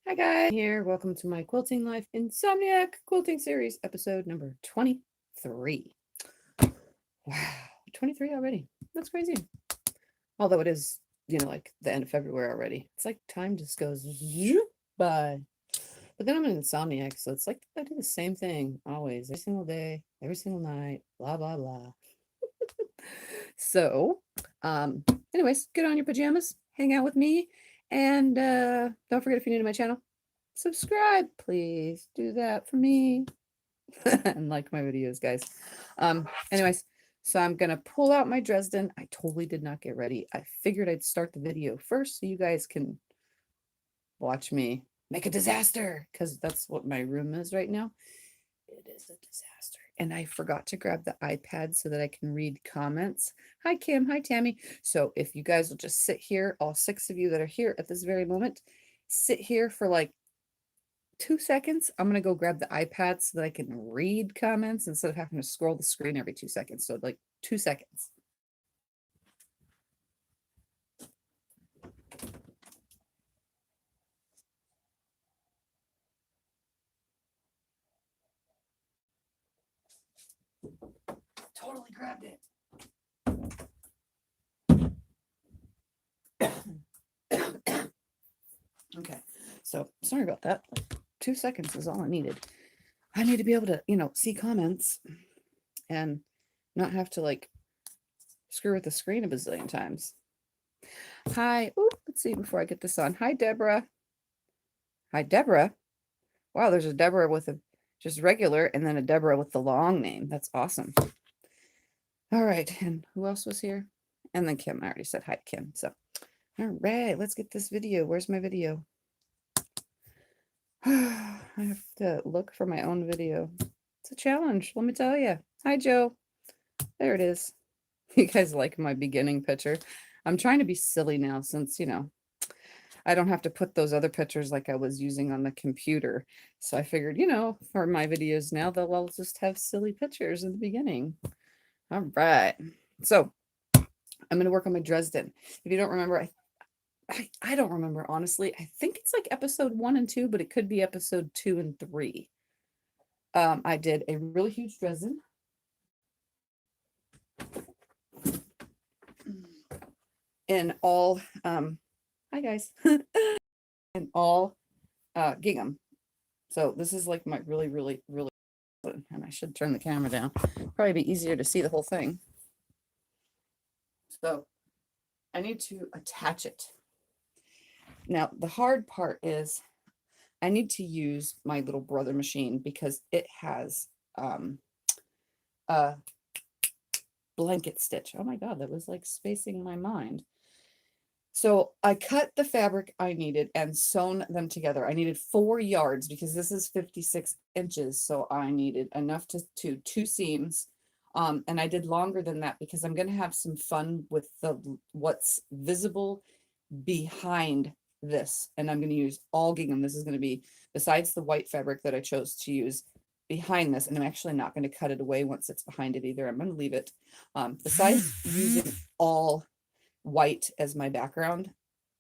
Hi guys, here. Welcome to my Quilting Life Insomniac Quilting Series, episode number 23. Wow, 23 already. That's crazy. Although it is, like the end of February already. It's like time just goes zoop by. But then I'm an insomniac, so it's like I do the same thing always, every single day, every single night, blah, blah, blah. So, um, anyways, get on your pajamas, hang out with me, and don't forget if you're new to my channel, subscribe, please. Do that for me. And like my videos, guys. Anyways, so I'm gonna pull out my Dresden. I totally did not get ready. I figured I'd start the video first so you guys can watch me make a disaster, because that's what my room is right now. It is a disaster. And I forgot to grab the iPad so that I can read comments. Hi, Kim. Hi, Tammy. So if you guys will just sit here, all 6 of you that are here at this very moment, sit here for like 2 seconds. I'm going to go grab the iPad so that I can read comments instead of having to scroll the screen every 2 seconds. So like 2 seconds. Totally grabbed it. Okay, so sorry about that. Like 2 seconds is all I needed. I need to be able to, see comments and not have to like screw with the screen a bazillion times. Hi. Ooh, let's see before I get this on. Hi, Deborah. Hi, Deborah. Wow, there's a Deborah with a just regular and then a Deborah with the long name. That's awesome. All right, and who else was here? And then Kim. I already said hi to Kim. So, all right, let's get this video. Where's my video? I have to look for my own video. It's a challenge, let me tell you. Hi, Joe. There it is. You guys like my beginning picture. I'm trying to be silly now since, I don't have to put those other pictures like I was using on the computer. So I figured, for my videos now, they'll all just have silly pictures in the beginning. All right. So I'm going to work on my Dresden. If you don't remember, I don't remember, honestly. I think it's like episode 1 and 2, but it could be episode 2 and 3. I did a really huge Dresden. In all, hi guys, in all gingham. So this is like my really, really, really, and I should turn the camera down. Probably be easier to see the whole thing. So I need to attach it. Now, the hard part is I need to use my little brother machine because it has a blanket stitch. Oh my God, that was like spacing my mind. So I cut the fabric I needed and sewn them together. I needed 4 yards because this is 56 inches. So I needed enough to 2 seams. And I did longer than that because I'm going to have some fun with what's visible behind this. And I'm going to use all gingham. This is going to be, besides the white fabric that I chose to use behind this, and I'm actually not going to cut it away once it's behind it either. I'm going to leave it. Besides using all white as my background,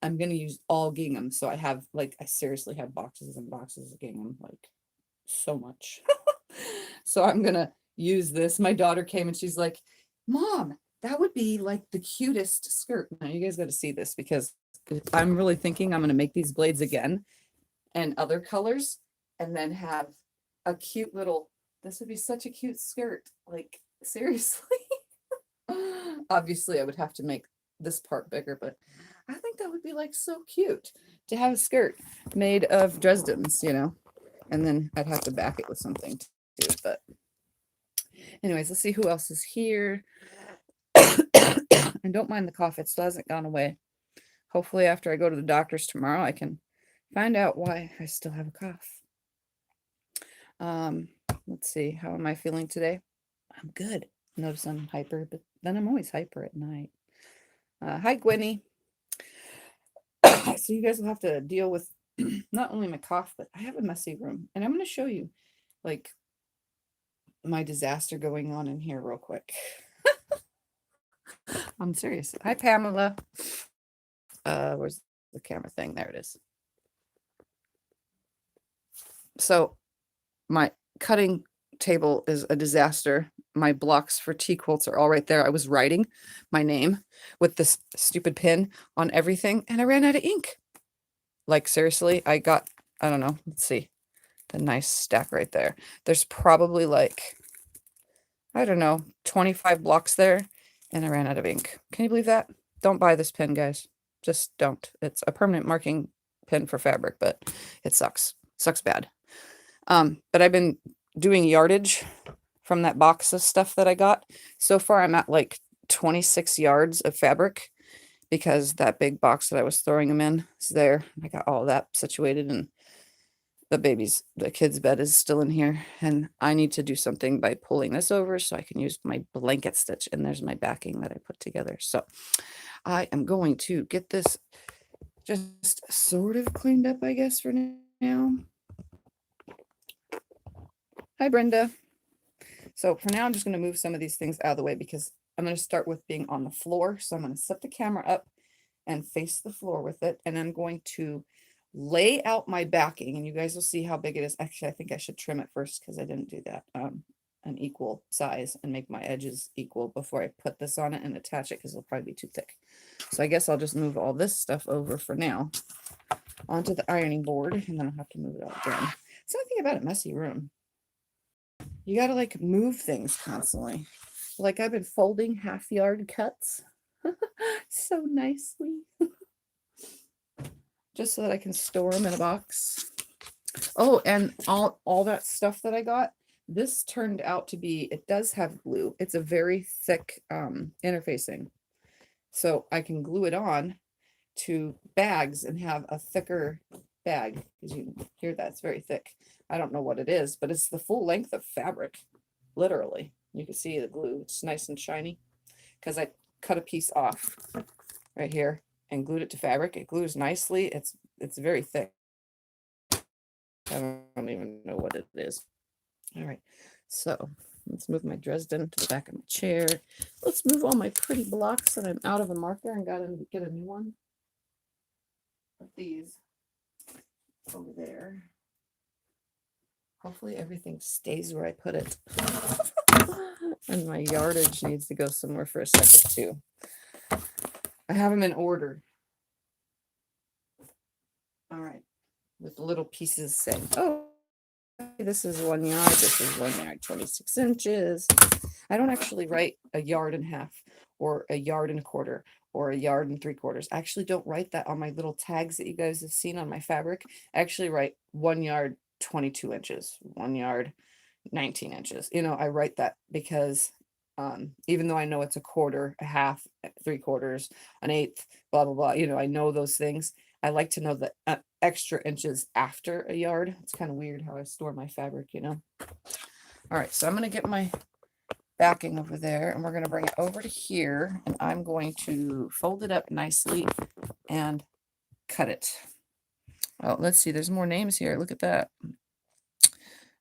I'm going to use all gingham. So I have I seriously have boxes and boxes of gingham, like so much. So I'm going to use this. My daughter came and she's like, Mom, that would be like the cutest skirt. Now you guys got to see this because I'm really thinking I'm going to make these blades again and other colors and then have a cute little, this would be such a cute skirt. Like seriously. Obviously I would have to make this part bigger, but I think that would be like so cute to have a skirt made of Dresdens, and then I'd have to back it with something too. But anyways, let's see who else is here. And don't mind the cough, it still hasn't gone away. Hopefully after I go to the doctor's tomorrow, I can find out why I still have a cough. Let's see, how am I feeling today? I'm good. Notice I'm hyper, but then I'm always hyper at night. Hi, Gwenny. So you guys will have to deal with not only my cough, but I have a messy room. And I'm going to show you like my disaster going on in here real quick. I'm serious. Hi, Pamela. Where's the camera thing? There it is. So my cutting table is a disaster. My blocks for tea quilts are all right there. I was writing my name with this stupid pin on everything and I ran out of ink. Like seriously, I don't know, let's see, the nice stack right there. There's probably like, I don't know, 25 blocks there and I ran out of ink. Can you believe that? Don't buy this pen, guys. Just don't. It's a permanent marking pen for fabric, but it sucks. Sucks bad. But I've been doing yardage from that box of stuff that I got. So far, I'm at like 26 yards of fabric because that big box that I was throwing them in is there. I got all that situated and the kid's bed is still in here. And I need to do something by pulling this over so I can use my blanket stitch. And there's my backing that I put together. So I am going to get this just sort of cleaned up, I guess, for now. Hi, Brenda. So for now, I'm just going to move some of these things out of the way because I'm going to start with being on the floor. So I'm going to set the camera up and face the floor with it. And I'm going to lay out my backing and you guys will see how big it is. Actually, I think I should trim it first because I didn't do that. An equal size and make my edges equal before I put this on it and attach it because it'll probably be too thick. So I guess I'll just move all this stuff over for now onto the ironing board and then I'll have to move it all again. Something about a messy room. You got to like move things constantly. Like I've been folding half yard cuts so nicely just so that I can store them in a box. Oh, and all that stuff that I got, this turned out to be, it does have glue. It's a very thick interfacing. So I can glue it on to bags and have a thicker bag because you can hear that it's very thick. I don't know what it is, but it's the full length of fabric. Literally, you can see the glue. It's nice and shiny because I cut a piece off right here and glued it to fabric. It glues nicely. It's very thick. I don't even know what it is. All right, so let's move my Dresden to the back of my chair. Let's move all my pretty blocks that I'm out of a marker and gotta get a new one. Put these over there. Hopefully everything stays where I put it. And my yardage needs to go somewhere for a second too. I have them in order. All right, with the little pieces saying, oh, this is 1 yard, this is 1 yard, 26 inches. I don't actually write a yard and a half or a yard and a quarter or a yard and 3/4. I actually don't write that on my little tags that you guys have seen on my fabric. I actually write 1 yard, 22 inches, 1 yard, 19 inches. You know, I write that because even though I know it's a quarter, a half, 3/4, an eighth, blah, blah, blah, you know, I know those things. I like to know the extra inches after a yard. It's kind of weird how I store my fabric, you know. All right, so I'm going to get my backing over there and we're going to bring it over to here and I'm going to fold it up nicely and cut it. Oh, let's see, there's more names here. Look at that.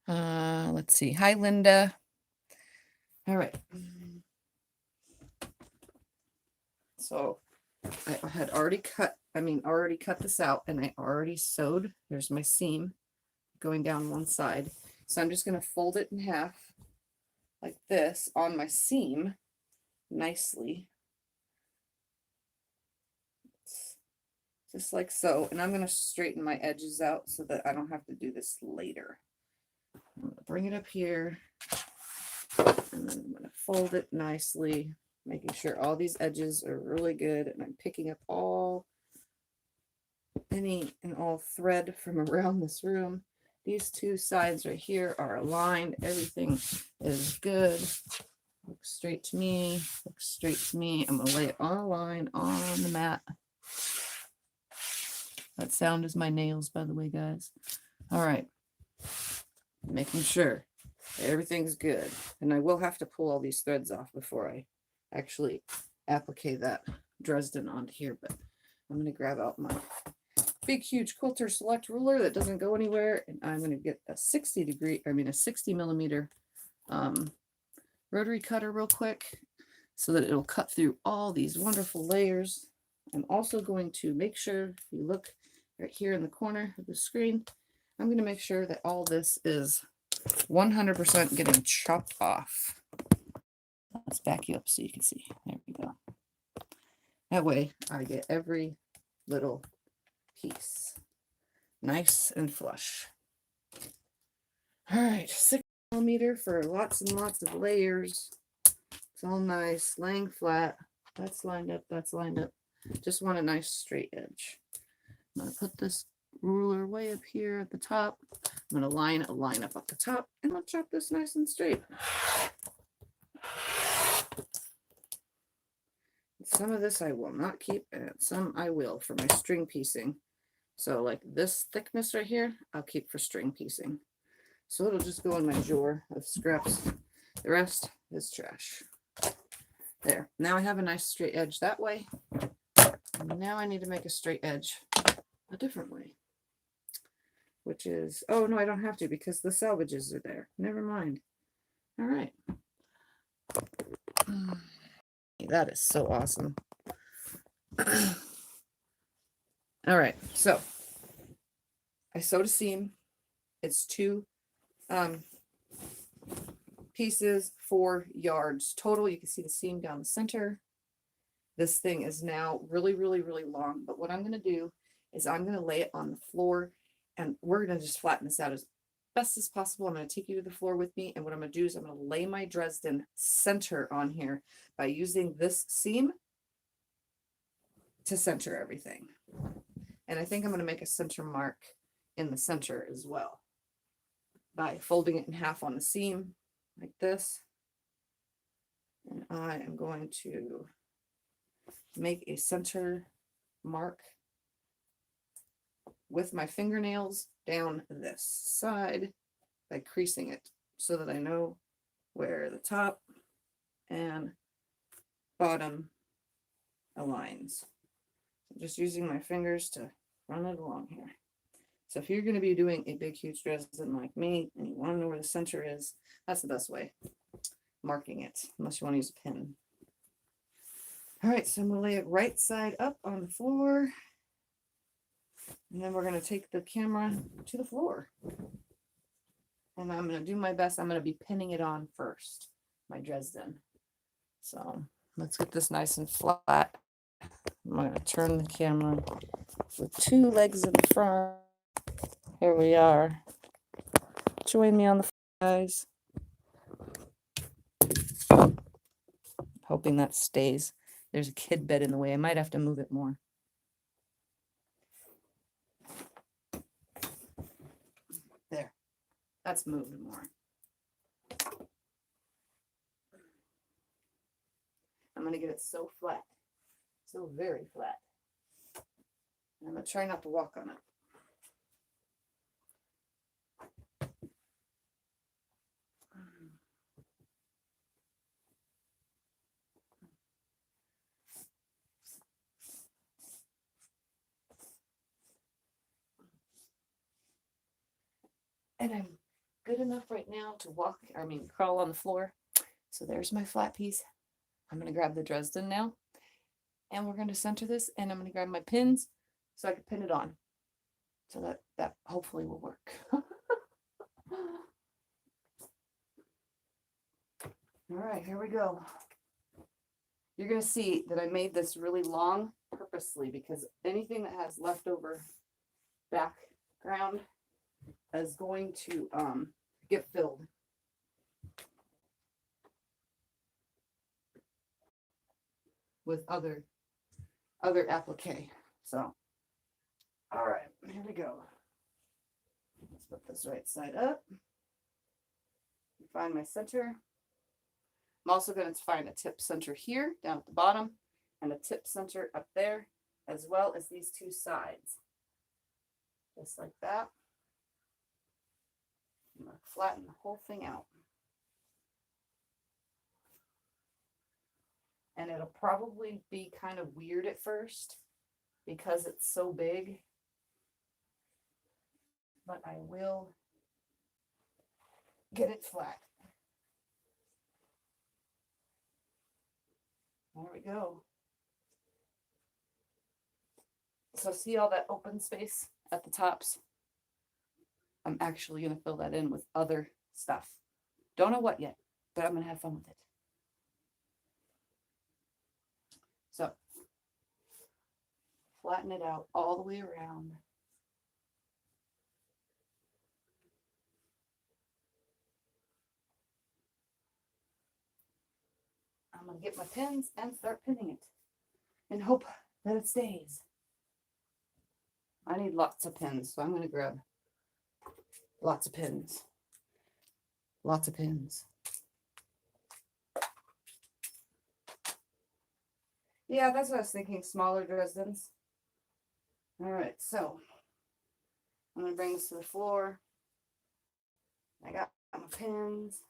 Let's see. Hi, Linda. All right. So I had already cut this out and I already sewed. There's my seam going down one side. So I'm just going to fold it in half like this on my seam nicely. Just like so. And I'm going to straighten my edges out so that I don't have to do this later. I'm going to bring it up here and then I'm going to fold it nicely, making sure all these edges are really good. And I'm picking up any and all thread from around this room. These two sides right here are aligned. Everything is good. Look straight to me. Look straight to me. I'm going to lay it on a line on the mat. That sound is my nails, by the way, guys. All right. Making sure everything's good. And I will have to pull all these threads off before I actually applique that Dresden onto here. But I'm going to grab out my big, huge Quilter Select ruler that doesn't go anywhere. And I'm going to get a 60 millimeter rotary cutter real quick so that it'll cut through all these wonderful layers. I'm also going to make sure, if you look right here in the corner of the screen, I'm going to make sure that all this is 100% getting chopped off. Let's back you up so you can see. There we go. That way I get every little piece nice and flush. All right, 6mm for lots and lots of layers. It's all nice, laying flat. That's lined up, that's lined up. Just want a nice straight edge. I'm going to put this ruler way up here at the top. I'm going to line a line up at the top, and I'll chop this nice and straight. Some of this I will not keep, and some I will for my string piecing. So like this thickness right here, I'll keep for string piecing. So it'll just go in my drawer of scraps. The rest is trash. There. Now I have a nice straight edge that way. And now I need to make a straight edge a different way. Which is, oh no, I don't have to because the salvages are there. Never mind. All right. That is so awesome. All right, so I sewed a seam. It's 2 pieces, 4 yards total. You can see the seam down the center. This thing is now really, really, really long, but what I'm going to do is I'm going to lay it on the floor, and we're going to just flatten this out as best as possible. I'm going to take you to the floor with me, and what I'm going to do is I'm going to lay my Dresden center on here by using this seam to center everything. And I think I'm going to make a center mark in the center as well by folding it in half on the seam like this. And I am going to make a center mark with my fingernails down this side by creasing it so that I know where the top and bottom aligns. I'm just using my fingers to run it along here. So if you're going to be doing a big, huge Dresden like me, and you want to know where the center is, that's the best way, marking it, unless you want to use a pin. All right, so I'm going to lay it right side up on the floor. And then we're going to take the camera to the floor. And I'm going to do my best. I'm going to be pinning it on first, my Dresden. So let's get this nice and flat. I'm going to turn the camera with 2 legs in the front. Here we are. Join me on the guys. Hoping that stays. There's a kid bed in the way. I might have to move it more. There. That's moved more. I'm going to get it so flat. So very flat. And I'm going to try not to walk on it. And I'm good enough right now to crawl on the floor. So there's my flat piece. I'm going to grab the Dresden now. And we're going to center this. And I'm going to grab my pins so I can pin it on. So that hopefully will work. All right, here we go. You're going to see that I made this really long purposely because anything that has leftover background is going to get filled. With other applique. So, all right, here we go. Let's put this right side up. Find my center. I'm also going to find a tip center here down at the bottom and a tip center up there, as well as these 2 sides. Just like that. I'm going to flatten the whole thing out. And it'll probably be kind of weird at first because it's so big. But I will get it flat. There we go. So see all that open space at the tops? I'm actually going to fill that in with other stuff. Don't know what yet, but I'm going to have fun with it. So flatten it out all the way around. I'm going to get my pins and start pinning it and hope that it stays. I need lots of pins, so I'm going to grab lots of pins. Lots of pins. Yeah, that's what I was thinking, smaller Dresdens. All right, so I'm going to bring this to the floor. I got my pins.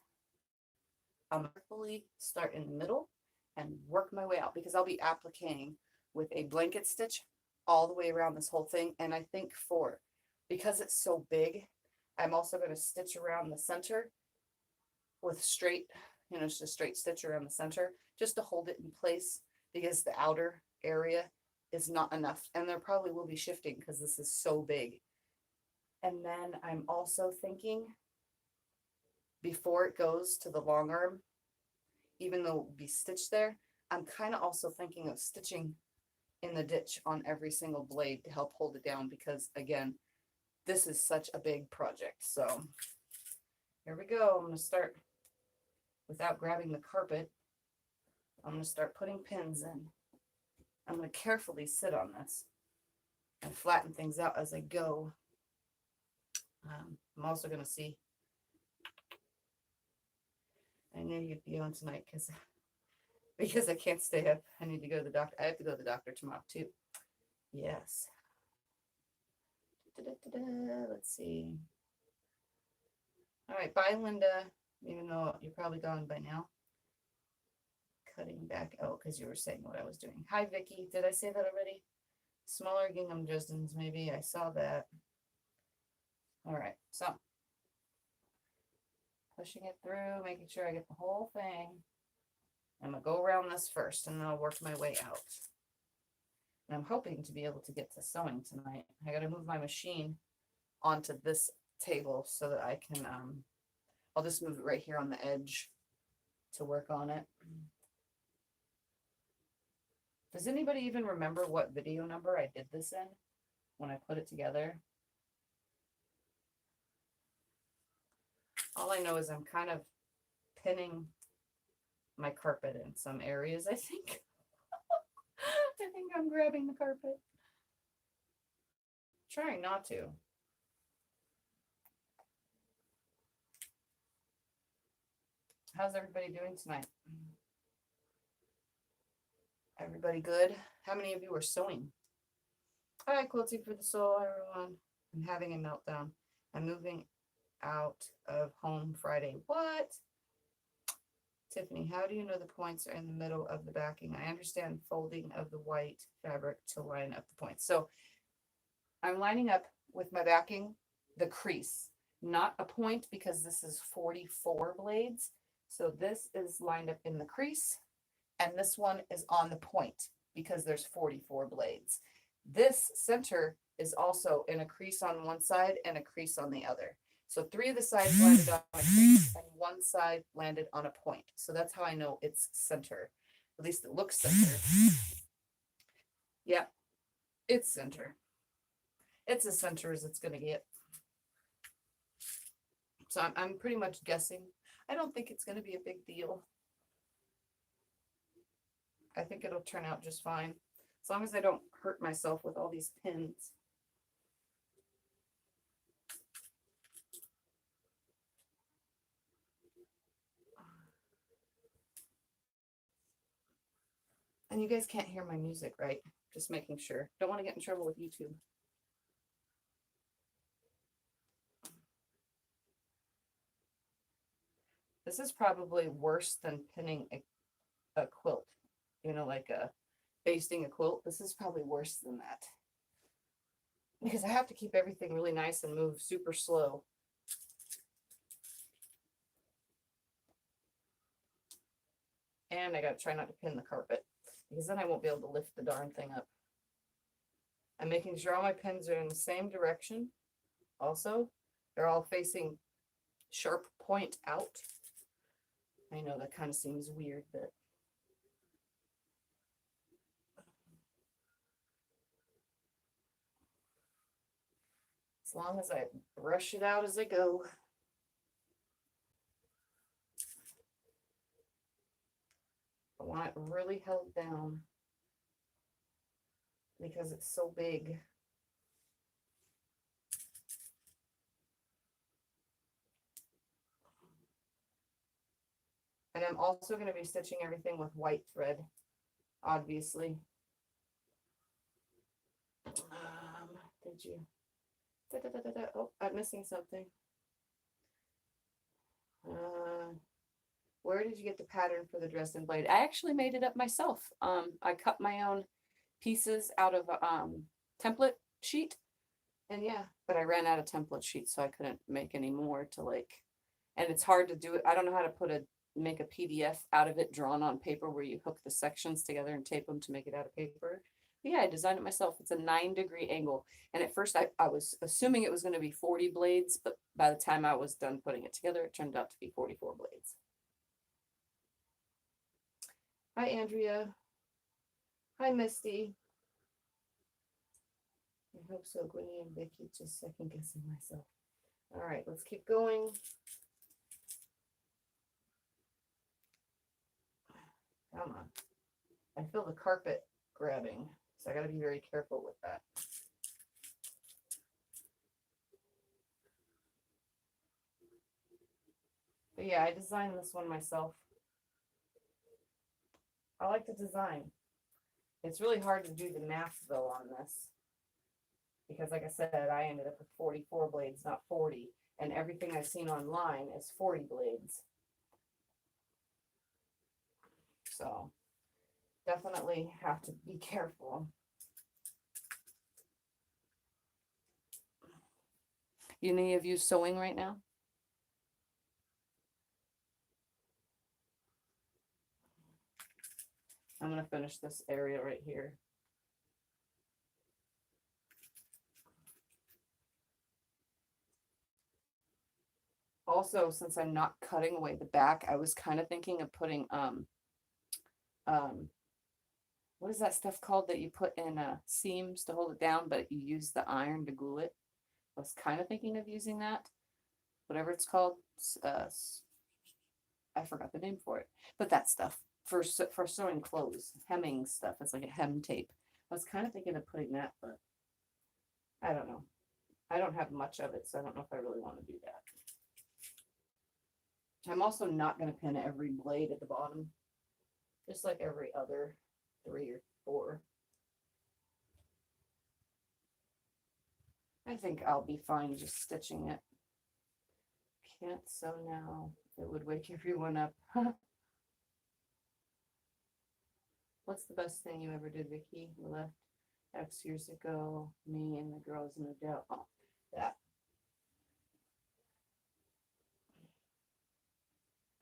I'm going to carefully start in the middle and work my way out because I'll be appliquing with a blanket stitch all the way around this whole thing. And I think because it's so big, I'm also going to stitch around the center with straight, just a straight stitch around the center just to hold it in place because the outer area is not enough. And there probably will be shifting because this is so big. And then I'm also thinking before it goes to the long arm, even though it will be stitched there, I'm kind of also thinking of stitching in the ditch on every single blade to help hold it down because again, this is such a big project. So here we go. I'm going to start without grabbing the carpet. I'm going to start putting pins in. I'm going to carefully sit on this and flatten things out as I go. I'm also going to see. I knew you'd be on tonight because I can't stay up. I need to go to the doctor. I have to go to the doctor tomorrow too. Yes. Let's see. All right, bye, Linda. Even though you're probably gone by now. Cutting back. Oh, because you were saying what I was doing. Hi, Vicky. Did I say that already? Smaller gingham Dresdens, maybe. I saw that. All right, so pushing it through, making sure I get the whole thing. I'm going to go around this first, and then I'll work my way out. And I'm hoping to be able to get to sewing tonight. I got to move my machine onto this table so that I can, I'll just move it right here on the edge to work on it. Does anybody even remember what video number I did this in when I put it together? All I know is I'm kind of pinning my carpet in some areas, I think. I think I'm grabbing the carpet. Trying not to. How's everybody doing tonight? Everybody good? How many of you are sewing? Hi, Quilting for the Soul, everyone. I'm having a meltdown. I'm moving out of home Friday. What? Tiffany, how do you know the points are in the middle of the backing? I understand folding of the white fabric to line up the points. So I'm lining up with my backing the crease, not a point because this is 44 blades. So this is lined up in the crease and this one is on the point because there's 44 blades. This center is also in a crease on one side and a crease on the other. So 3 of the sides landed on a crease and 1 side landed on a point. So that's how I know it's center. At least it looks center. Yeah, it's center. It's as center as it's going to get. So I'm pretty much guessing. I don't think it's going to be a big deal. I think it'll turn out just fine. As long as I don't hurt myself with all these pins. And you guys can't hear my music, right? Just making sure. Don't want to get in trouble with YouTube. This is probably worse than pinning a quilt. Like basting a quilt. This is probably worse than that. Because I have to keep everything really nice and move super slow. And I got to try not to pin the carpet. Because then I won't be able to lift the darn thing up. I'm making sure all my pins are in the same direction. Also, They're all facing sharp point out. I know that kind of seems weird, but as long as I brush it out as I go. I want it really held down because it's so big. And I'm also going to be stitching everything with white thread, obviously. Did you? Oh, I'm missing something. Where did you get the pattern for the Dresden blade? I actually made it up myself. I cut my own pieces out of a template sheet. And yeah, but I ran out of template sheets, so I couldn't make any more to like, and it's hard to do it. I don't know how to make a PDF out of it drawn on paper where you hook the sections together and tape them to make it out of paper. But yeah, I designed it myself. It's a 9-degree angle. And at first I was assuming it was going to be 40 blades, but by the time I was done putting it together, it turned out to be 44 blades. Hi, Andrea. Hi, Misty. I hope so. Gwynny and Vicky, just second guessing myself. All right, let's keep going. Come on. I feel the carpet grabbing, so I got to be very careful with that. But yeah, I designed this one myself. I like to design. It's really hard to do the math though on this, because like I said, I ended up with 44 blades, not 40, and everything I've seen online is 40 blades. So definitely have to be careful. Any of you sewing right now? I'm going to finish this area right here. Also, since I'm not cutting away the back, I was kind of thinking of putting what is that stuff called that you put in seams to hold it down, but you use the iron to glue it? I was kind of thinking of using that, whatever it's called. I forgot the name for it, but that stuff for sewing clothes, hemming stuff. It's like a hem tape. I was kind of thinking of putting that, but I don't know. I don't have much of it, so I don't know if I really want to do that. I'm also not going to pin every blade at the bottom, just like every other 3 or 4. I think I'll be fine just stitching it. Can't sew now. It would wake everyone up. What's the best thing you ever did, Vicky? You left X years ago. Me and the girls moved out. Oh, that.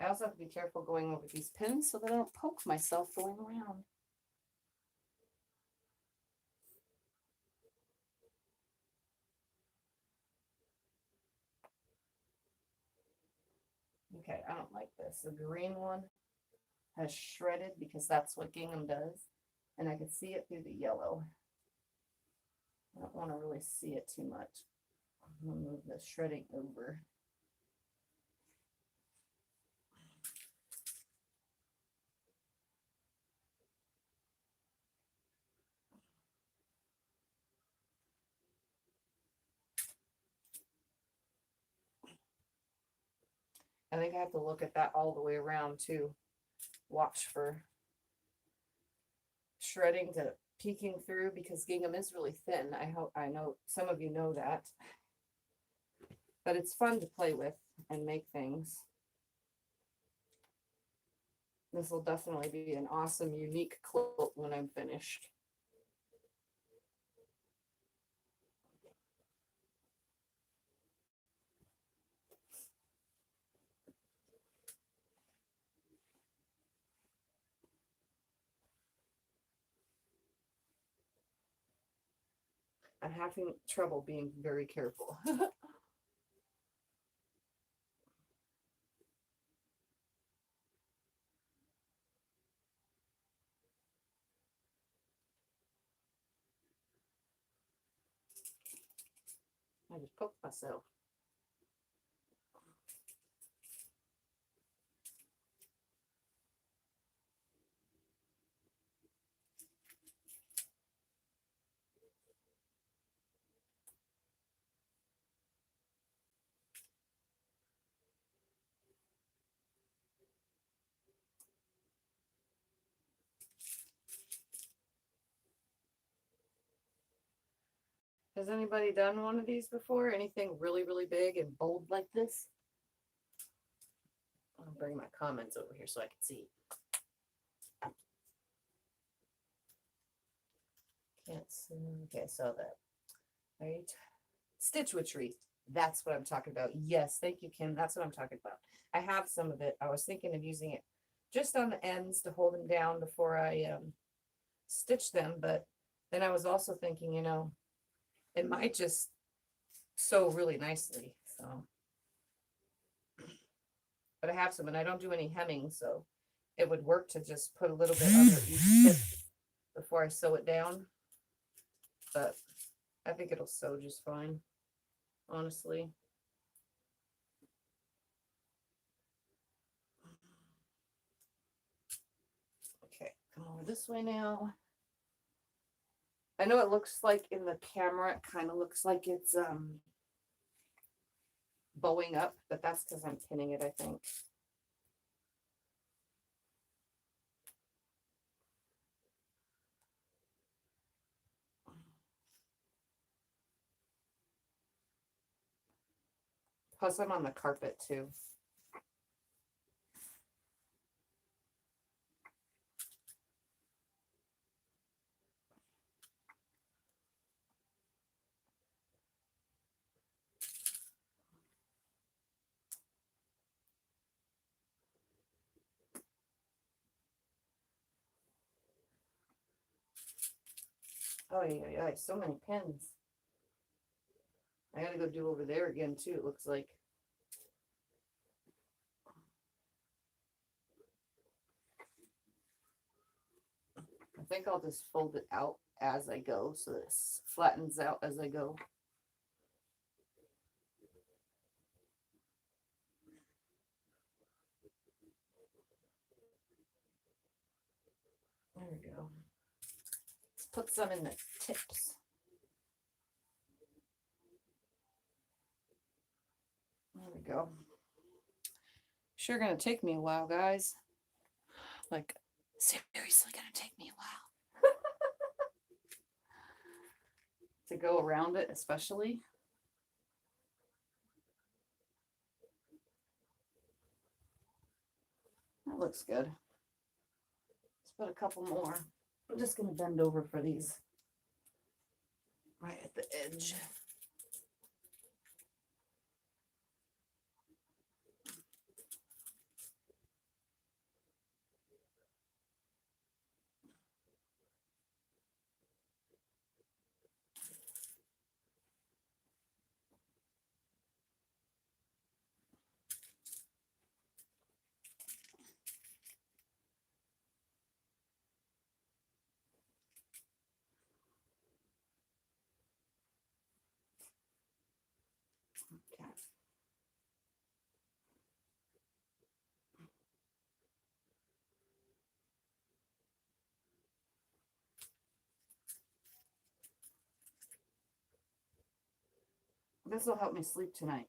I also have to be careful going over these pins so that I don't poke myself going around. Okay, I don't like this. The green one has shredded because that's what gingham does. And I can see it through the yellow. I don't want to really see it too much. I'm going to move the shredding over. I think I have to look at that all the way around too. Watch for shredding to peeking through because gingham is really thin. I know some of you know that. But it's fun to play with and make things. This will definitely be an awesome, unique quilt when I'm finished. I'm having trouble being very careful. I just poked myself. Has anybody done one of these before? Anything really, really big and bold like this? I'll bring my comments over here so I can see. Can't see. Okay, so that right. Stitch witchery. That's what I'm talking about. Yes, thank you, Kim. That's what I'm talking about. I have some of it. I was thinking of using it just on the ends to hold them down before I stitch them, but then I was also thinking, you know, it might just sew really nicely. So, but I have some, and I don't do any hemming, so it would work to just put a little bit under each tip before I sew it down. But I think it'll sew just fine, honestly. Okay, come over this way now. I know it looks like in the camera, it kind of looks like it's bowing up, but that's because I'm pinning it, I think. Plus I'm on the carpet too. Oh yeah, so many pins. I gotta go do over there again too, it looks like. I think I'll just fold it out as I go so this flattens out as I go. There we go. Let's put some in the tips. There we go. Sure gonna take me a while, guys. Like, seriously gonna take me a while. To go around it, especially. That looks good. Let's put a couple more. I'm just gonna bend over for these. Right at the edge. Okay. This will help me sleep tonight.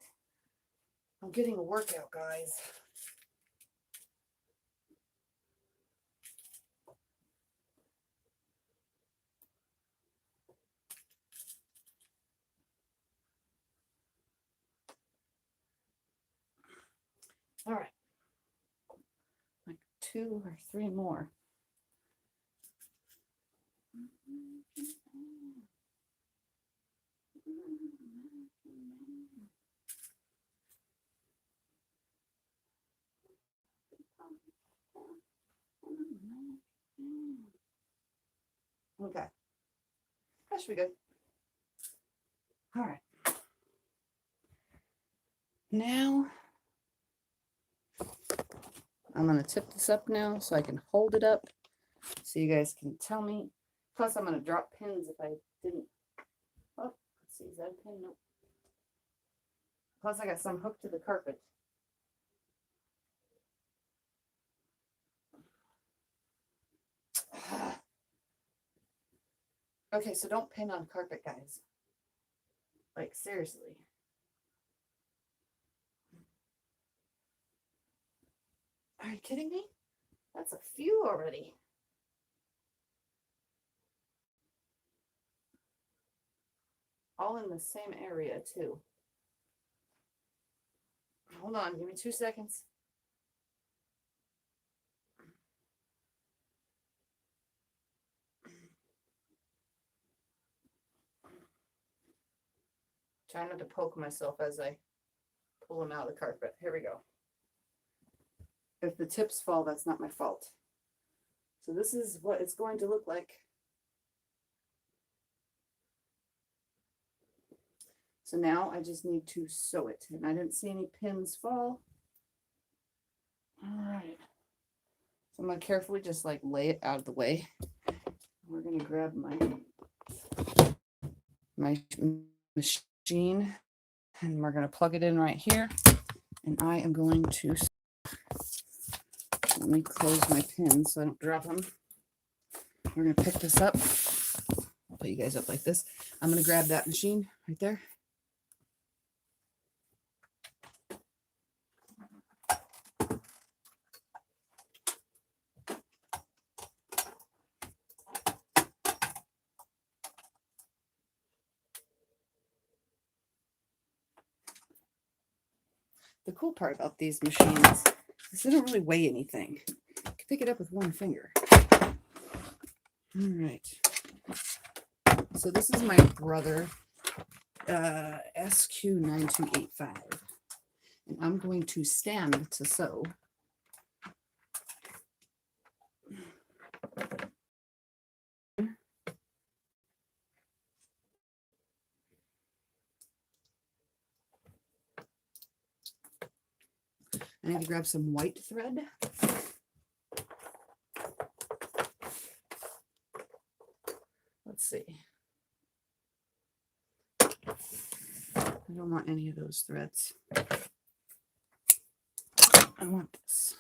I'm getting a workout, guys. All right. Like 2 or 3 more. Okay. That should be good. All right. Now, I'm going to tip this up now so I can hold it up so you guys can tell me. Plus, I'm going to drop pins if I didn't. Oh, let's see. Is that a pin? Nope. Plus I got some hooked to the carpet. Okay, so don't pin on carpet, guys. Like, seriously. Are you kidding me? That's a few already. All in the same area, too. Hold on, give me 2 seconds. Try not to poke myself as I pull them out of the carpet. Here we go. If the tips fall, that's not my fault. So this is what it's going to look like. So now I just need to sew it. And I didn't see any pins fall. All right. So I'm going to carefully just like lay it out of the way. We're going to grab my machine and we're going to plug it in right here. And I am going to, let me close my pins so I don't drop them. We're going to pick this up. I'll put you guys up like this. I'm going to grab that machine right there. The cool part about these machines is they don't really weigh anything. You can pick it up with one finger. All right. So this is my brother, SQ9285. And I'm going to stand to sew. I need to grab some white thread. Let's see. I don't want any of those threads. I want this.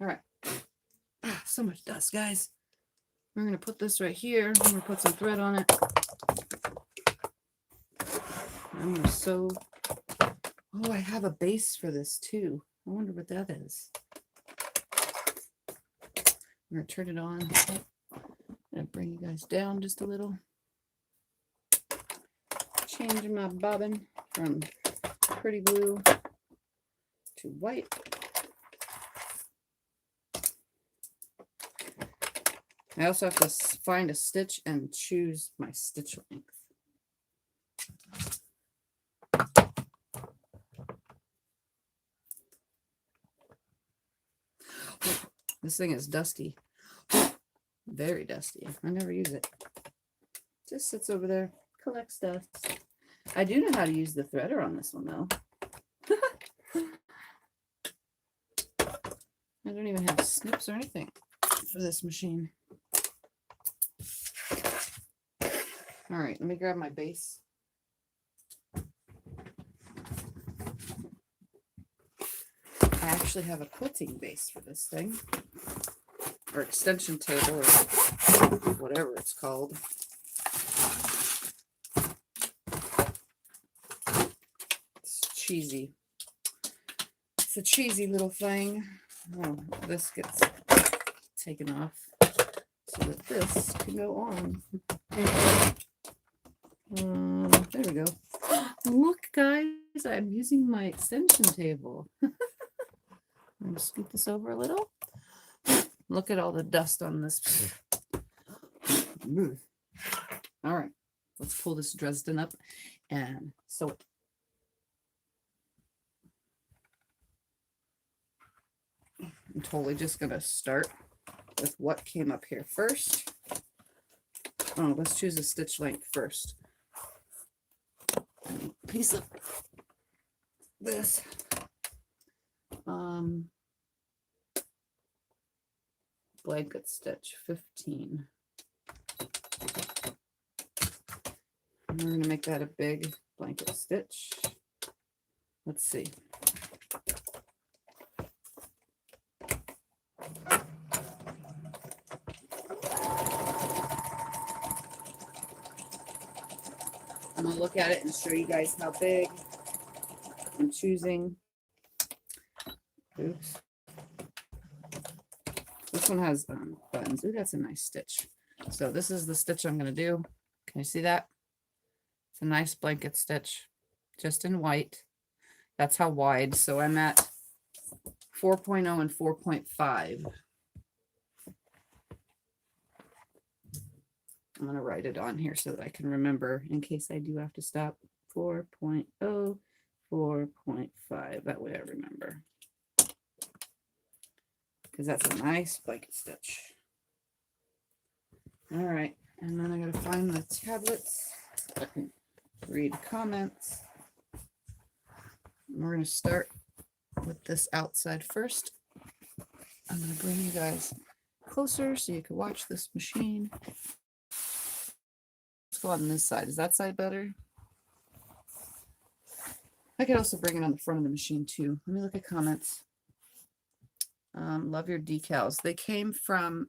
All right. So much dust, guys. We're going to put this right here. I'm going to put some thread on it. I'm going to sew. Oh, I have a base for this too. I wonder what that is. I'm going to turn it on. I'm going to bring you guys down just a little. Changing my bobbin from pretty blue to white. I also have to find a stitch and choose my stitch length. This thing is dusty. Very dusty. I never use it. Just sits over there, collects dust. I do know how to use the threader on this one though. I don't even have snips or anything for this machine. All right, let me grab my base. I actually have a quilting base for this thing, or extension table, or whatever it's called. It's cheesy. It's a cheesy little thing. Oh, this gets taken off so that this can go on. There we go. Look, guys, I'm using my extension table. I'm going to scoot this over a little. Look at all the dust on this. All right, let's pull this Dresden up and sew it. I'm totally just going to start with what came up here first. Oh, let's choose a stitch length first. Piece of this. Blanket stitch 15. And we're going to make that a big blanket stitch. Let's see. I'm going to look at it and show you guys how big I'm choosing. Oops. This one has buttons. Ooh, that's a nice stitch. So this is the stitch I'm going to do. Can you see that? It's a nice blanket stitch, just in white. That's how wide. So I'm at 4.0 and 4.5. I'm going to write it on here so that I can remember in case I do have to stop. 4.0, 4.5. That way I remember. Because that's a nice blanket stitch. All right. And then I got to find the tablets so I can read comments. And we're going to start with this outside first. I'm going to bring you guys closer so you can watch this machine. Let's go on this side. Is that side better? I could also bring it on the front of the machine too. Let me look at comments. Love your decals. They came from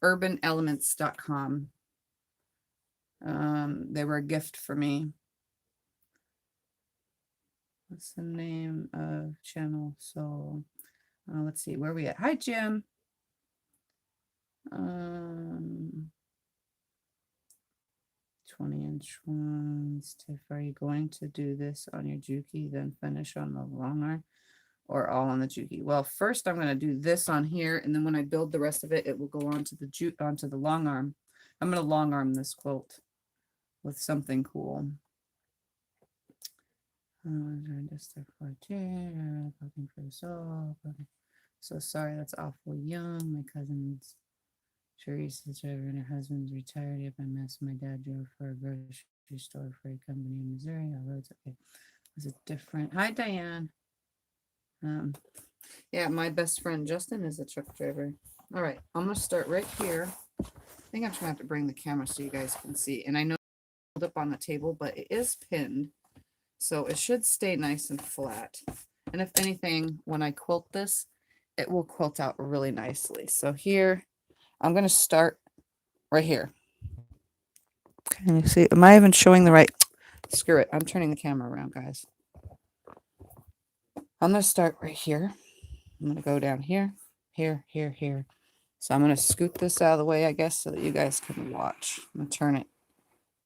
urbanelements.com. They were a gift for me. What's the name of channel? So let's see, where are we at? Hi, Jim. 20-inch ones. Tiff, are you going to do this on your Juki, then finish on the long arm, or all on the Juki? Well, first I'm going to do this on here, and then when I build the rest of it, it will go onto the long arm. I'm going to long arm this quilt with something cool. So sorry, that's awful young. My cousin's Teresa's driver and her husband's retired. If I mess, my dad drove for a grocery store for a company in Missouri. All roads okay. Was it different? Hi, Diane. Yeah, my best friend Justin is a truck driver. All right, I'm gonna start right here. I think I'm just gonna have to bring the camera so you guys can see. And I know it's up on the table, but it is pinned, so it should stay nice and flat. And if anything, when I quilt this, it will quilt out really nicely. So here, I'm going to start right here. Can you see? Am I even showing the right? Screw it. I'm turning the camera around, guys. I'm going to start right here. I'm going to go down here, here, here, here. So I'm going to scoot this out of the way, I guess, so that you guys can watch. I'm going to turn it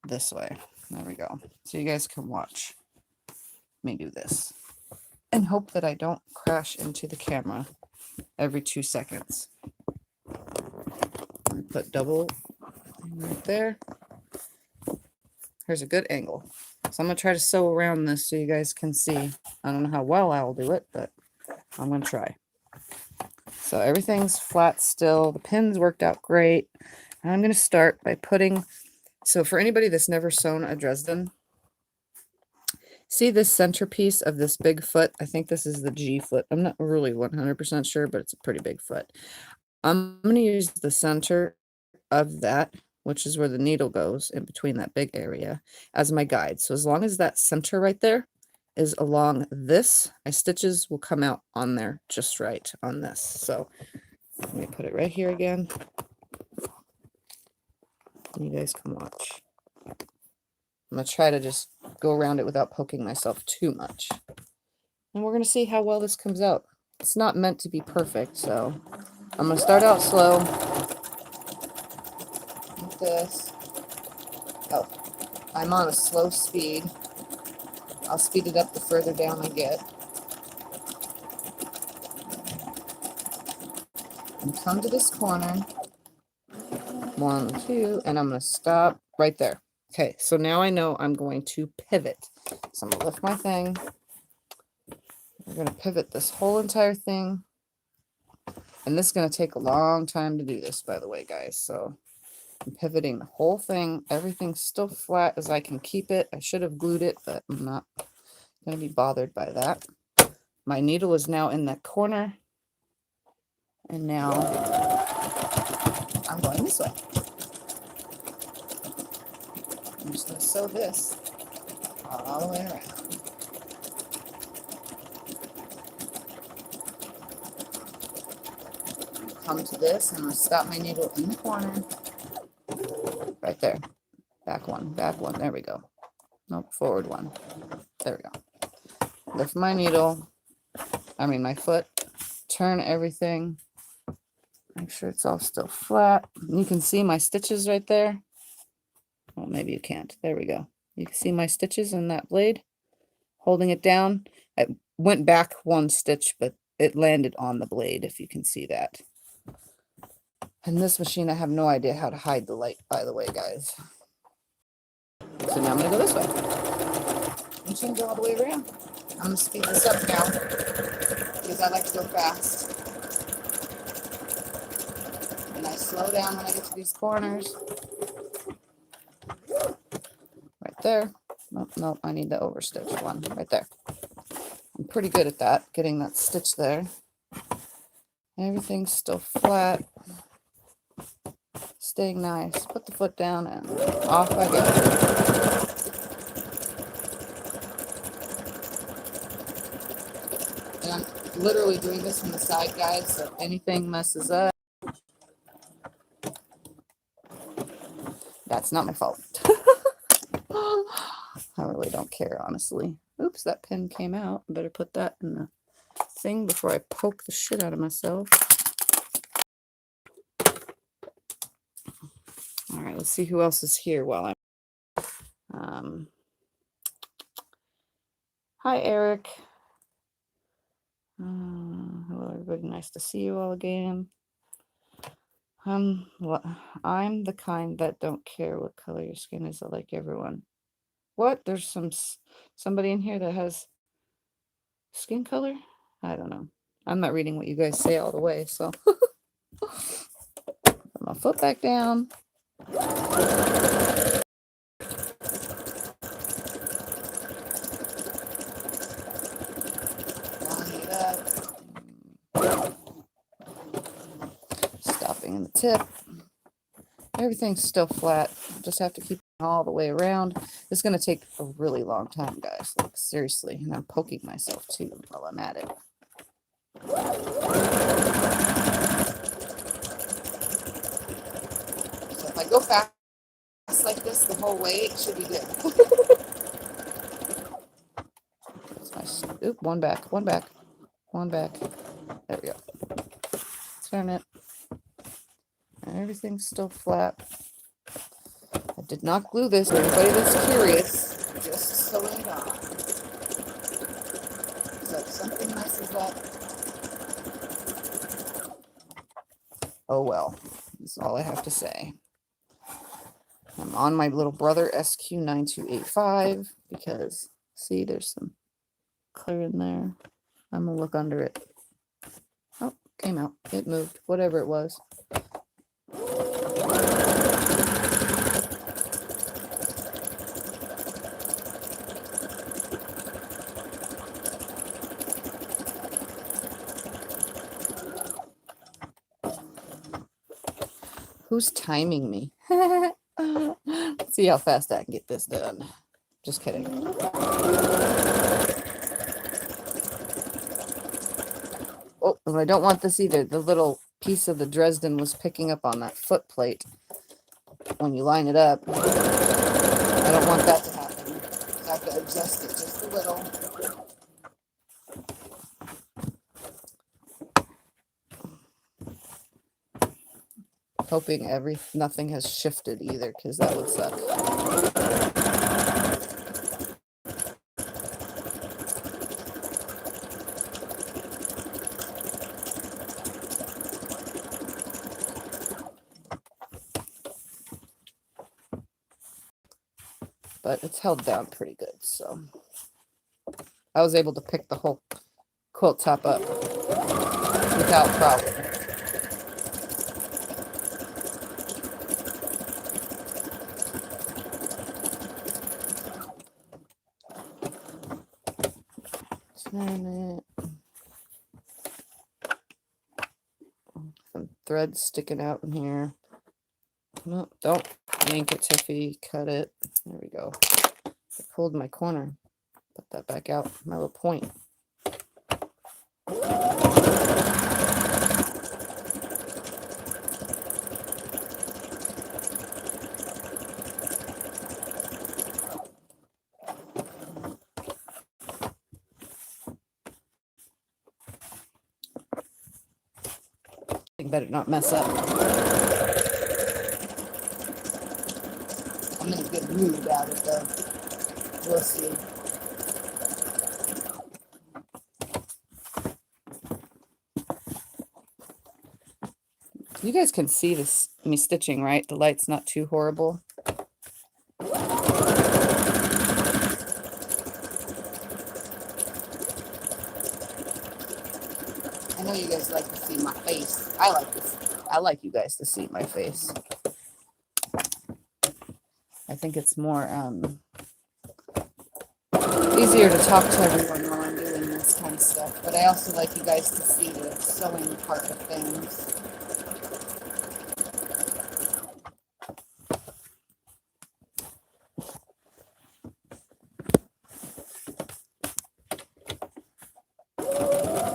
this way. There we go. So you guys can watch me do this. And hope that I don't crash into the camera every 2 seconds. I'm going to put double right there. Here's a good angle. So I'm going to try to sew around this so you guys can see. I don't know how well I'll do it, but I'm going to try. So everything's flat still. The pins worked out great. And I'm going to start by putting, so for anybody that's never sewn a Dresden, see this centerpiece of this big foot? I think this is the G foot. I'm not really 100% sure, but it's a pretty big foot. I'm going to use the center of that, which is where the needle goes in between that big area, as my guide. So as long as that center right there is along this, my stitches will come out on there just right on this. So let me put it right here again. You guys can watch. I'm going to try to just go around it without poking myself too much. And we're going to see how well this comes out. It's not meant to be perfect, so I'm going to start out slow. Like this. Oh, I'm on a slow speed. I'll speed it up the further down I get. And come to this corner. 1, 2, and I'm going to stop right there. Okay, so now I know I'm going to pivot. So I'm going to lift my thing. We're going to pivot this whole entire thing. And this is going to take a long time to do this, by the way, guys. So I'm pivoting the whole thing. Everything's still flat as I can keep it. I should have glued it, but I'm not going to be bothered by that. My needle is now in that corner. And now I'm going this way. I'm just going to sew this all the way around. Come to this, and I'm going to stop my needle in the corner. Right there. Back one, there we go. Nope, forward one. There we go. Lift my needle, my foot, turn everything. Make sure it's all still flat. You can see my stitches right there. Well, maybe you can't. There we go. You can see my stitches in that blade. Holding it down. I went back one stitch, but it landed on the blade, if you can see that. And this machine, I have no idea how to hide the light, by the way, guys. So now I'm going to go this way. I'm just going to go all the way around. I'm going to speed this up now because I like to go fast. And I slow down when I get to these corners. Right there. Nope, I need the overstitch one right there. I'm pretty good at that, getting that stitch there. Everything's still flat. Staying nice. Put the foot down and off I go. And I'm literally doing this from the side, guys, so if anything messes up, that's not my fault. I really don't care, honestly. Oops, that pin came out. I better put that in the thing before I poke the shit out of myself. All right, let's see who else is here while I'm... Hi, Eric. Hello, everybody. Nice to see you all again. I'm the kind that don't care what color your skin is. I like everyone. What? There's somebody in here that has skin color? I don't know. I'm not reading what you guys say all the way, so put my foot back down. Line it up. Stopping in the tip. Everything's still flat. Just have to keep it all the way around. It's going to take a really long time, guys. Like, seriously. And I'm poking myself, too, while I'm at it. So if I go fast like this the whole way, it should be good. That's my, oop, one back. There we go. Turn it. And everything's still flat. I did not glue this. Everybody that's curious, just sewing it on. So if something messes up, oh well. That's all I have to say. I'm on my little brother SQ9285 because, see, there's some clear in there. I'm going to look under it. Oh, came out. It moved. Whatever it was. Who's timing me? See how fast I can get this done. Just kidding. Oh, and I don't want this either. The little piece of the Dresden was picking up on that foot plate when you line it up. I don't want that to happen. I have to adjust it just a little. Hoping nothing has shifted either, because that would suck. But it's held down pretty good, so I was able to pick the whole quilt top up without problem. Some thread sticking out in here. No, don't yank it, Tiffy. Cut it. There we go. I pulled my corner. Put that back out. My little point. I better not mess up. I'm in a good mood about it though. We'll see. You guys can see this me stitching, right? The light's not too horrible. I know you guys like to see my face. I like you guys to see my face. I think it's more easier to talk to everyone while I'm doing this kind of stuff. But I also like you guys to see the sewing part of things.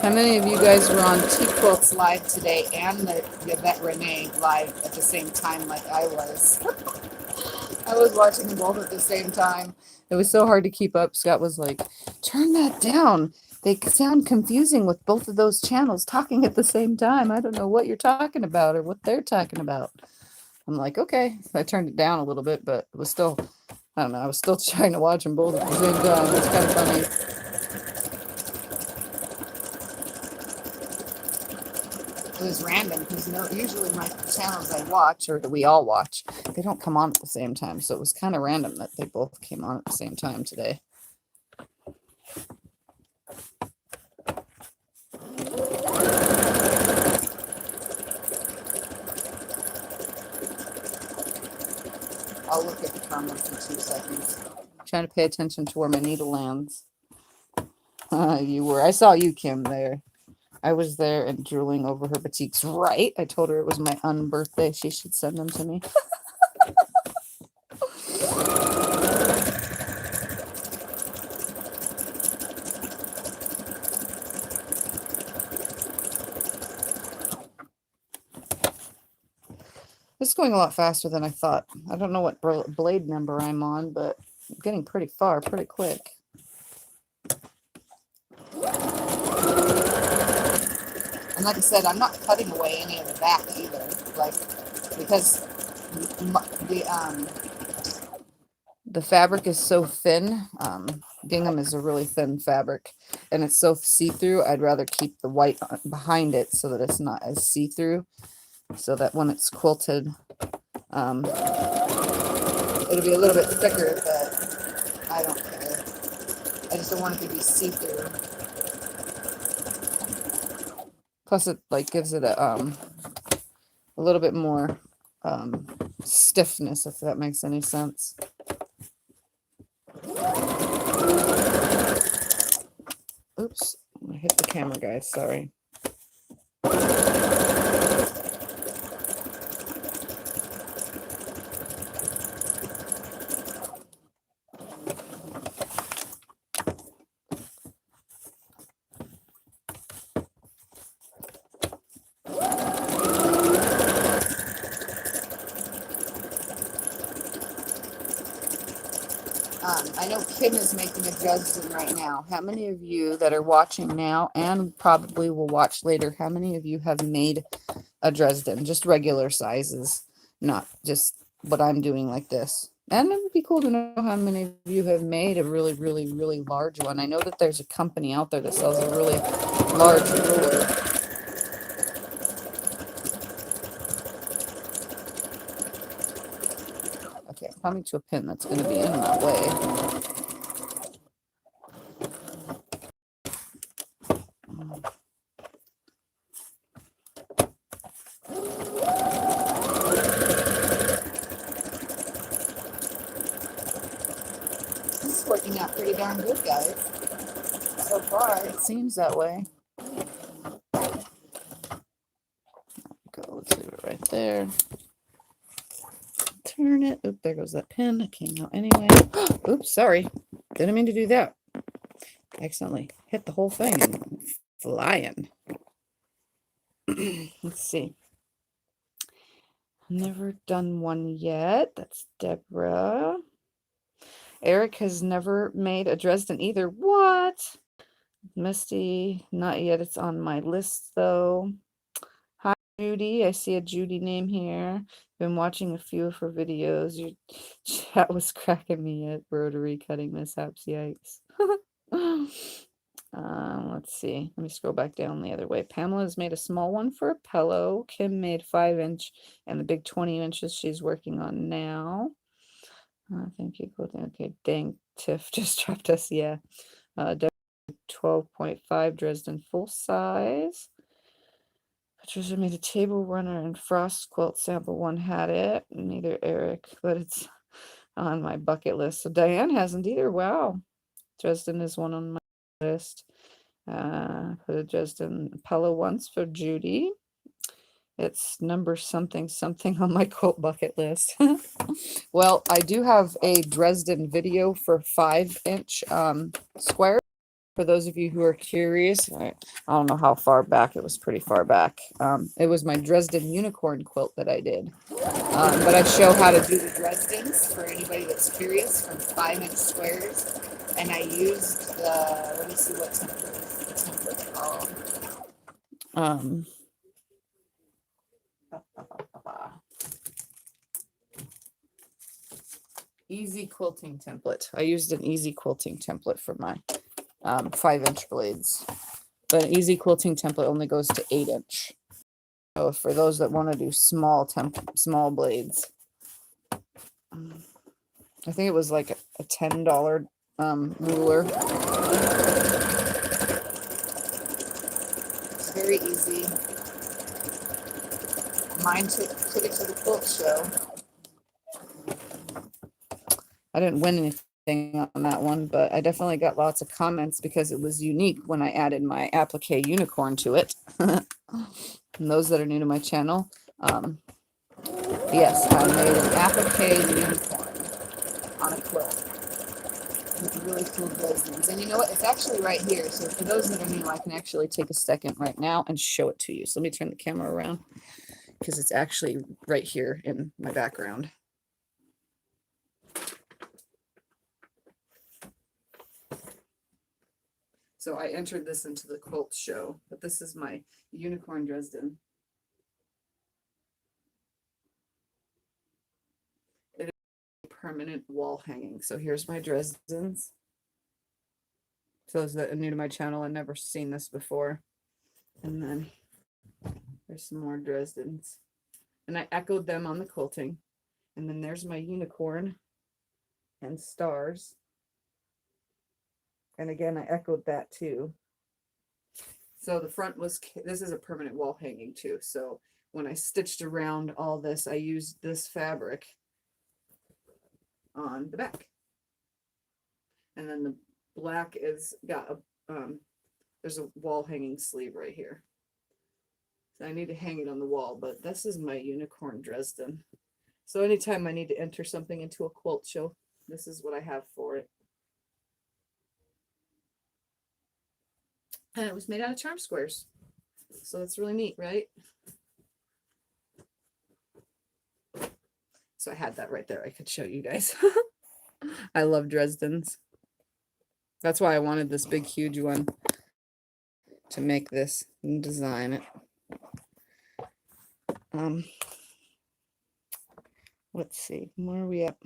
How many of you guys were on Quilts live today and the Yvette Renee live at the same time like I was? I was watching them both at the same time. It was so hard to keep up. Scott was like, turn that down. They sound confusing with both of those channels talking at the same time. I don't know what you're talking about or what they're talking about. I'm like, okay. I turned it down a little bit, but it was still, I don't know. I was still trying to watch them both at the same time. It's kind of funny. It was random because usually my channels I watch, or that we all watch, they don't come on at the same time. So it was kind of random that they both came on at the same time today. I'll look at the comments in 2 seconds. I'm trying to pay attention to where my needle lands. You were. I saw you, Kim, there. I was there and drooling over her batiks. Right. I told her it was my unbirthday. She should send them to me. This is going a lot faster than I thought. I don't know what blade number I'm on, but I'm getting pretty far, pretty quick. And like I said, I'm not cutting away any of the back either, like, because the fabric is so thin. Gingham is a really thin fabric, and it's so see-through. I'd rather keep the white behind it so that it's not as see-through, so that when it's quilted, it'll be a little bit thicker, but I don't care. I just don't want it to be see-through. Plus, it like gives it a little bit more stiffness, if that makes any sense. Oops, I hit the camera, guys. Sorry. I know Kim is making a Dresden right now. How many of you that are watching now and probably will watch later, how many of you have made a Dresden? Just regular sizes, not just what I'm doing like this. And it would be cool to know how many of you have made a really, really, really large one. I know that there's a company out there that sells a really large ruler. Okay, I'm coming to a pin that's going to be in my way. This is working out pretty darn good, guys. So far, it seems that way. let's leave it right there. Turn it. Oop, there goes that pin. It came out anyway. Oops, sorry. Didn't mean to do that. Accidentally hit the whole thing and flying. Let's see. Never done one yet. That's Deborah. Eric has never made a Dresden either. What? Misty, not yet. It's on my list though. Hi, Judy. I see a Judy name here. Been watching a few of her videos. Your chat was cracking me at rotary cutting mishaps. Yikes. Let's see. Let me scroll back down the other way. Pamela's made a small one for a pillow. Kim made 5-inch and the big 20 inches she's working on now. Thank you. Okay, dang. Tiff just dropped us. Yeah. 12.5 Dresden full size. Patricia made a table runner and frost quilt sample. One had it. Neither Eric, but it's on my bucket list. So Diane hasn't either. Wow. Dresden is one on my list. Put a Dresden pillow once for Judy. It's number something something on my quilt bucket list. Well, I do have a Dresden video for 5-inch square. For those of you who are curious, I don't know how far back. It was pretty far back. It was my Dresden unicorn quilt that I did. But I show how to do the Dresdens for anybody that's curious from 5-inch squares. And I used the, let me see what template is the template called. Easy quilting template. I used an easy quilting template for my 5-inch blades, but an easy quilting template only goes to 8-inch. So for those that want to do small blades, I think it was like a $10 ruler. It's very easy. Mine took it to the quilt show. I didn't win anything on that one, but I definitely got lots of comments because it was unique when I added my applique unicorn to it. And those that are new to my channel, yes, I made an applique unicorn on a quilt with really cool glazings. And you know what? It's actually right here. So for those that are new, I can actually take a second right now and show it to you. So let me turn the camera around because it's actually right here in my background. So I entered this into the quilt show, but this is my unicorn Dresden. It is a permanent wall hanging. So here's my Dresdens. For those that are new to my channel and never seen this before. And then there's some more Dresdens. And I echoed them on the quilting. And then there's my unicorn and stars. And again, I echoed that too. So the front was, this is a permanent wall hanging too. So when I stitched around all this, I used this fabric on the back. And then the black is got a, there's a wall hanging sleeve right here. So I need to hang it on the wall, but this is my unicorn Dresden. So anytime I need to enter something into a quilt show, this is what I have for it. And it was made out of charm squares. So that's really neat, right? So I had that right there. I could show you guys. I love Dresdens. That's why I wanted this big, huge one to make this and design it. Let's see. Where are we at?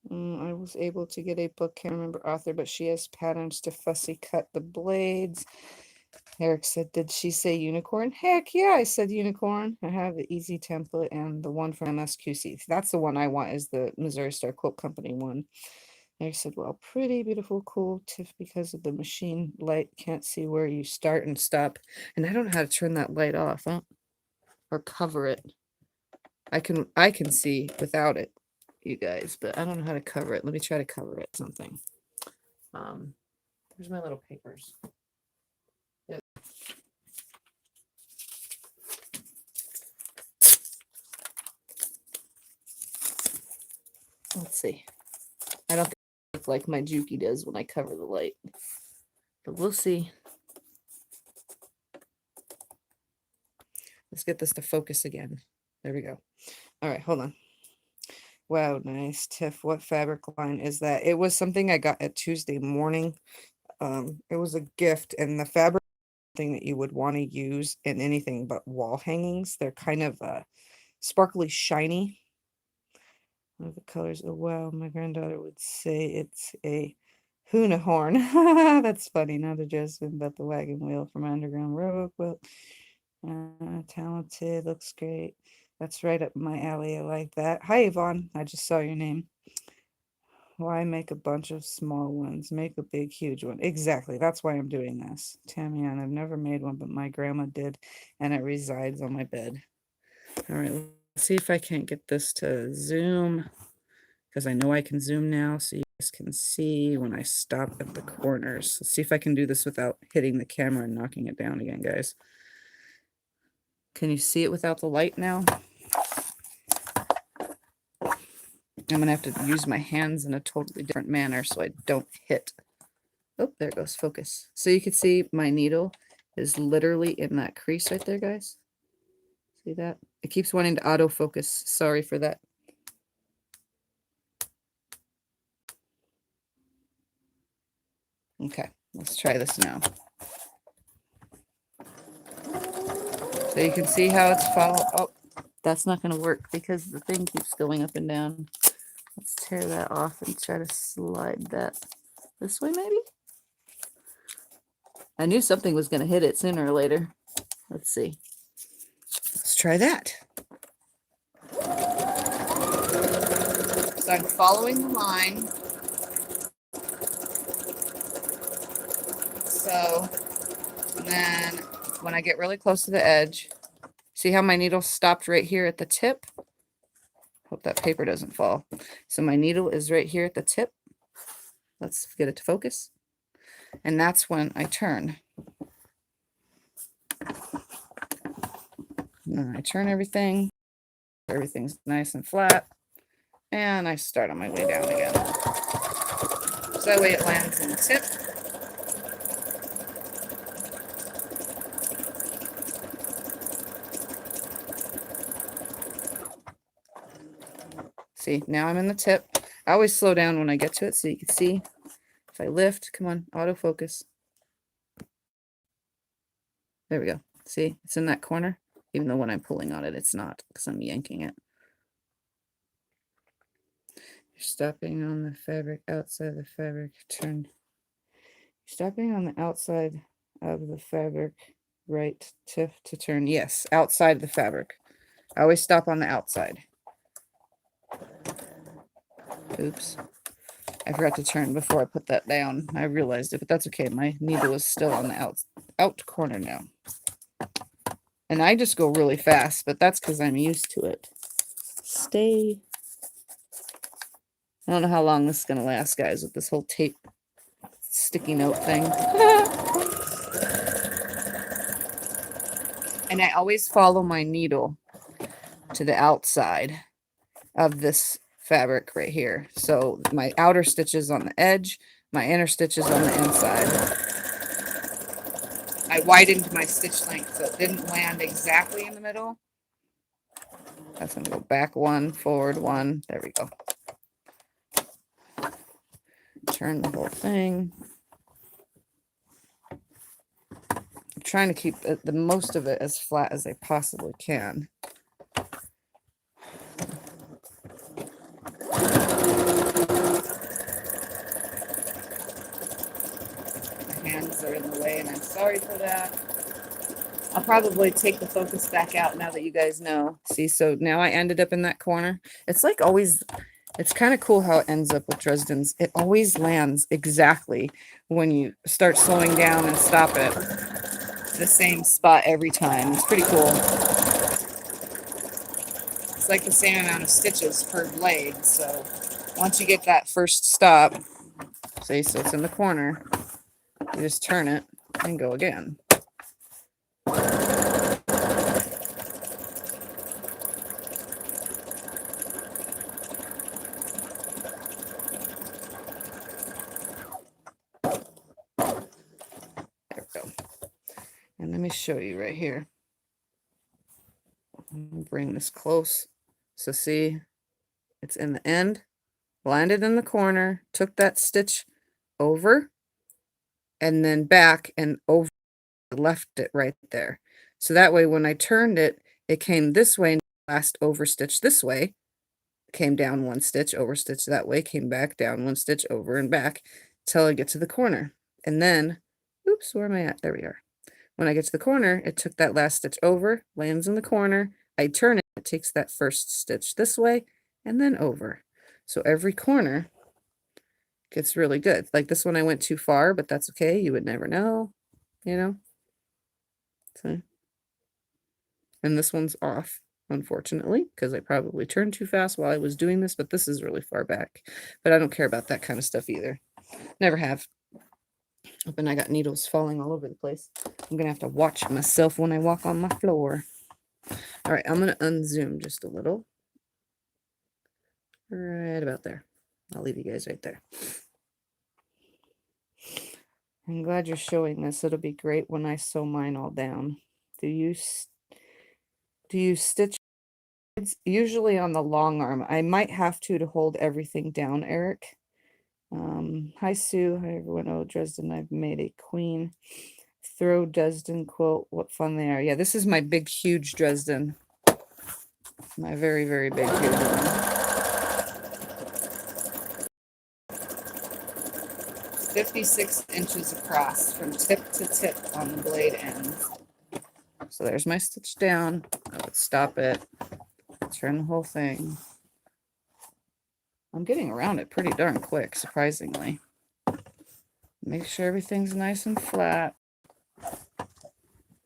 I was able to get a book, can't remember author, but she has patterns to fussy cut the blades. Eric said, did she say unicorn? Heck yeah, I said unicorn. I have the easy template and the one from MSQC. That's the one I want, is the Missouri Star Quilt Company one. Eric said, well, pretty beautiful, cool, Tiff, because of the machine light, can't see where you start and stop. And I don't know how to turn that light off, huh? Or cover it. I can see without it, you guys, but I don't know how to cover it. Let me try to cover it something. There's my little papers. Yep. see. I don't think it look like my Juki does when I cover the light, but we'll see. Let's get this to focus again. There we go. All right, hold on. Wow, nice. Tiff, what fabric line is that? It was something I got at Tuesday morning. It was a gift, and the fabric thing that you would want to use in anything but wall hangings. They're kind of sparkly shiny. One of the colors. Oh wow, my granddaughter would say it's a Huna horn. That's funny. Not a Dresden, but the wagon wheel from Underground Robo Quilt. Talented, looks great. That's right up my alley. I like that. Hi Yvonne, I just saw your name. Why make a bunch of small ones? Make a big, huge one. Exactly. That's why I'm doing this. Tamian, I've never made one, but my grandma did, and it resides on my bed. All right, let's see if I can't get this to zoom, because I know I can zoom now, so you guys can see when I stop at the corners. Let's see if I can do this without hitting the camera and knocking it down again, guys. Can you see it without the light now? I'm going to have to use my hands in a totally different manner so I don't hit. Oh, there it goes, focus. So you can see my needle is literally in that crease right there, guys. See that? It keeps wanting to autofocus. Sorry for that. Okay, let's try this now. So you can see how it's following. Oh, that's not going to work because the thing keeps going up and down. Let's tear that off and try to slide that this way, maybe? I knew something was going to hit it sooner or later. Let's see. Let's try that. So I'm following the line. So, and then when I get really close to the edge, see how my needle stopped right here at the tip? Hope that paper doesn't fall. So my needle is right here at the tip. Let's get it to focus. And that's when I turn. And then I turn everything. Everything's nice and flat. And I start on my way down again. So that way it lands in the tip. See, now I'm in the tip. I always slow down when I get to it so you can see. If I lift, come on, autofocus. There we go. See, it's in that corner. Even though when I'm pulling on it, it's not because I'm yanking it. You're stopping on the fabric, outside of the fabric, turn. Stopping on the outside of the fabric, right tip to turn. Yes, outside of the fabric. I always stop on the outside. Oops. I forgot to turn before I put that down. I realized it, but that's okay. My needle is still on the out corner now. And I just go really fast, but that's because I'm used to it. Stay. I don't know how long this is going to last, guys, with this whole tape sticky note thing. And I always follow my needle to the outside of this fabric right here. So my outer stitches on the edge, my inner stitches on the inside. I widened my stitch length so it didn't land exactly in the middle. That's going to go back one, forward one. There we go. Turn the whole thing. I'm trying to keep the most of it as flat as I possibly can. My hands are in the way and I'm sorry for that. I'll probably take the focus back out now that you guys know. See, so now I ended up in that corner. It's like always, it's kind of cool how it ends up with Dresden's. It always lands exactly when you start slowing down and stop it. The same spot every time. It's pretty cool. It's like the same amount of stitches per blade. So once you get that first stop, see, so it's in the corner, you just turn it and go again. me show you right here. Bring this close. So see, it's in the end, landed in the corner, took that stitch over, and then back and over, left it right there. So that way, when I turned it, it came this way, and last over stitch this way, came down one stitch, over stitch that way, came back down one stitch, over and back, till I get to the corner. And then, oops, where am I at? There we are. When I get to the corner, it took that last stitch over, lands in the corner, I turn it, it takes that first stitch this way, and then over. So every corner gets really good. Like this one I went too far, but that's okay. You would never know, you know? So, and this one's off, unfortunately, because I probably turned too fast while I was doing this, but this is really far back. But I don't care about that kind of stuff either. Never have. Oh, and I got needles falling all over the place. I'm going to have to watch myself when I walk on my floor. All right, I'm going to unzoom just a little. Right about there. I'll leave you guys right there. I'm glad you're showing this. It'll be great when I sew mine all down. Do you stitch usually on the long arm? I might have to hold everything down, Eric. Hi Sue, hi everyone. Oh, Dresden, I've made a queen throw Dresden quilt. What fun they are. Yeah, this is my big huge Dresden. My very, very big huge one. 56 inches across from tip to tip on the blade end. So there's my stitch down. Let's stop it. Turn the whole thing. I'm getting around it pretty darn quick, surprisingly. Make sure everything's nice and flat.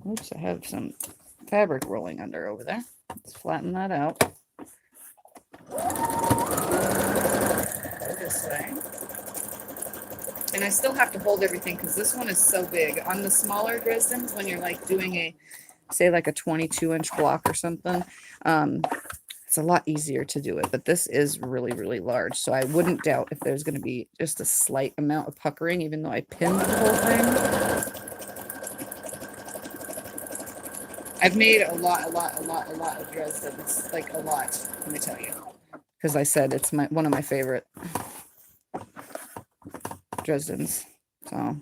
Oops, I have some fabric rolling under over there. Let's flatten that out. Go this way. And I still have to hold everything because this one is so big. On the smaller Dresdens, when you're like doing a, say like a 22-inch block or something, it's a lot easier to do it. But this is really, really large. So I wouldn't doubt if there's going to be just a slight amount of puckering, even though I pinned the whole thing. I've made a lot of Dresdens, like a lot, let me tell you. Because I said it's one of my favorite Dresdens. So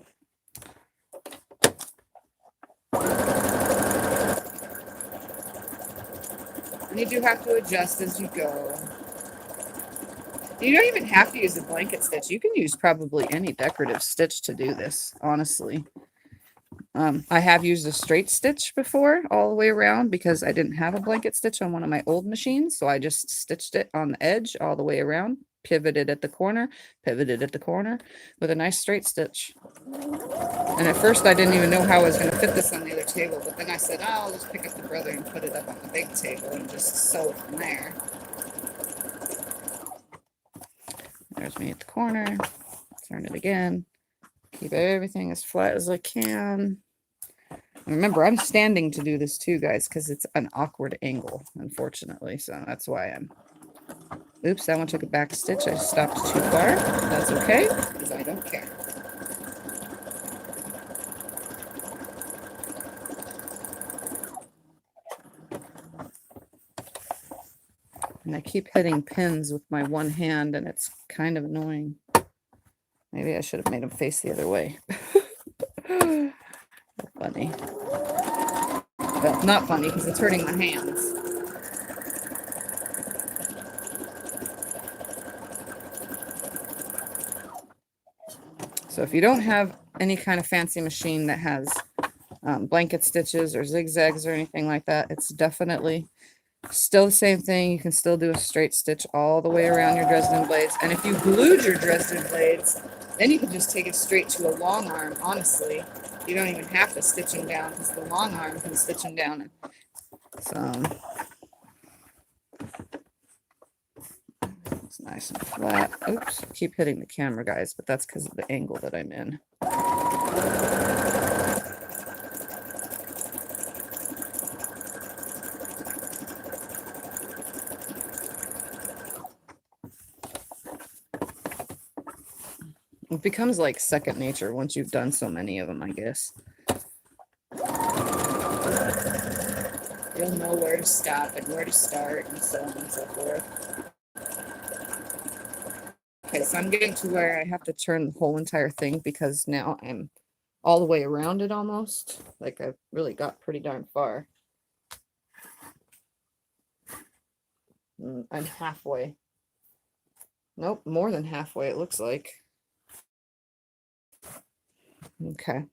and you do have to adjust as you go. You don't even have to use a blanket stitch. You can use probably any decorative stitch to do this, honestly. I have used a straight stitch before all the way around because I didn't have a blanket stitch on one of my old machines. So I just stitched it on the edge all the way around, pivoted at the corner with a nice straight stitch. And at first I didn't even know how I was going to fit this on the other table. But then I said, oh, I'll just pick up the brother and put it up on the big table and just sew it from there. There's me at the corner. Turn it again. Keep everything as flat as I can. Remember, I'm standing to do this too, guys, because it's an awkward angle, unfortunately. So that's why I'm... Oops, that one took a back stitch. I stopped too far. That's okay, because I don't care. And I keep hitting pins with my one hand, and it's kind of annoying. Maybe I should have made them face the other way. Funny. Well, not funny, because it's hurting my hands. So if you don't have any kind of fancy machine that has blanket stitches or zigzags or anything like that, it's definitely still the same thing. You can still do a straight stitch all the way around your Dresden blades. And if you glued your Dresden blades, then you can just take it straight to a long arm, honestly. You don't even have to stitch them down because the long arm can stitch them down. So it's nice and flat. Oops, I keep hitting the camera, guys, but that's because of the angle that I'm in. It becomes like second nature once you've done so many of them, I guess. you'll know where to stop and where to start and so on and so forth. Okay, so I'm getting to where I have to turn the whole entire thing because now I'm all the way around it almost. Like I've really got pretty darn far. I'm halfway. Nope, more than halfway it looks like. Okay.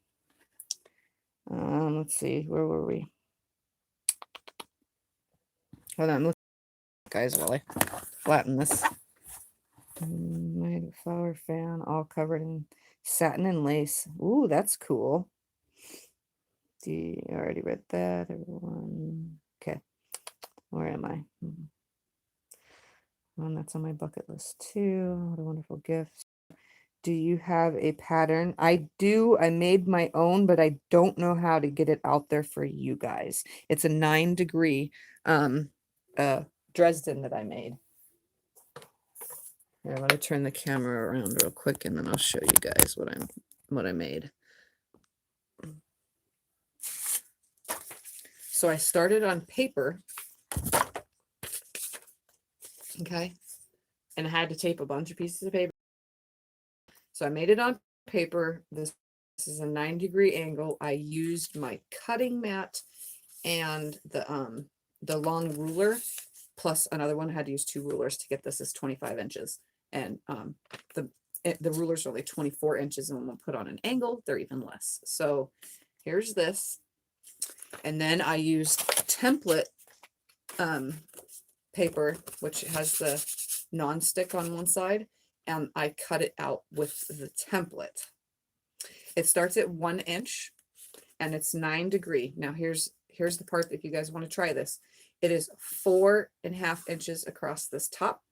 Let's see, where were we? Hold on, look, guys, while I flatten this. My flower fan, all covered in satin and lace. Ooh, that's cool. I already read that, everyone. Okay, where am I? And that's on my bucket list too. What a wonderful gift. Do you have a pattern? I do. I made my own, but I don't know how to get it out there for you guys. It's a 9-degree Dresden that I made. Here, let me turn the camera around real quick and then I'll show you guys what I made. So I started on paper. Okay. And I had to tape a bunch of pieces of paper. So I made it on paper. This is a 9-degree angle. I used my cutting mat and the long ruler plus another one. I had to use 2 rulers to get this as 25 inches. And the rulers are only 24 inches, and when we put on an angle, they're even less. So here's this. And then I used template paper, which has the non-stick on one side, and I cut it out with the template. It starts at 1 inch and it's 9-degree. Now here's the part that if you guys want to try this, it is 4.5 inches across this top.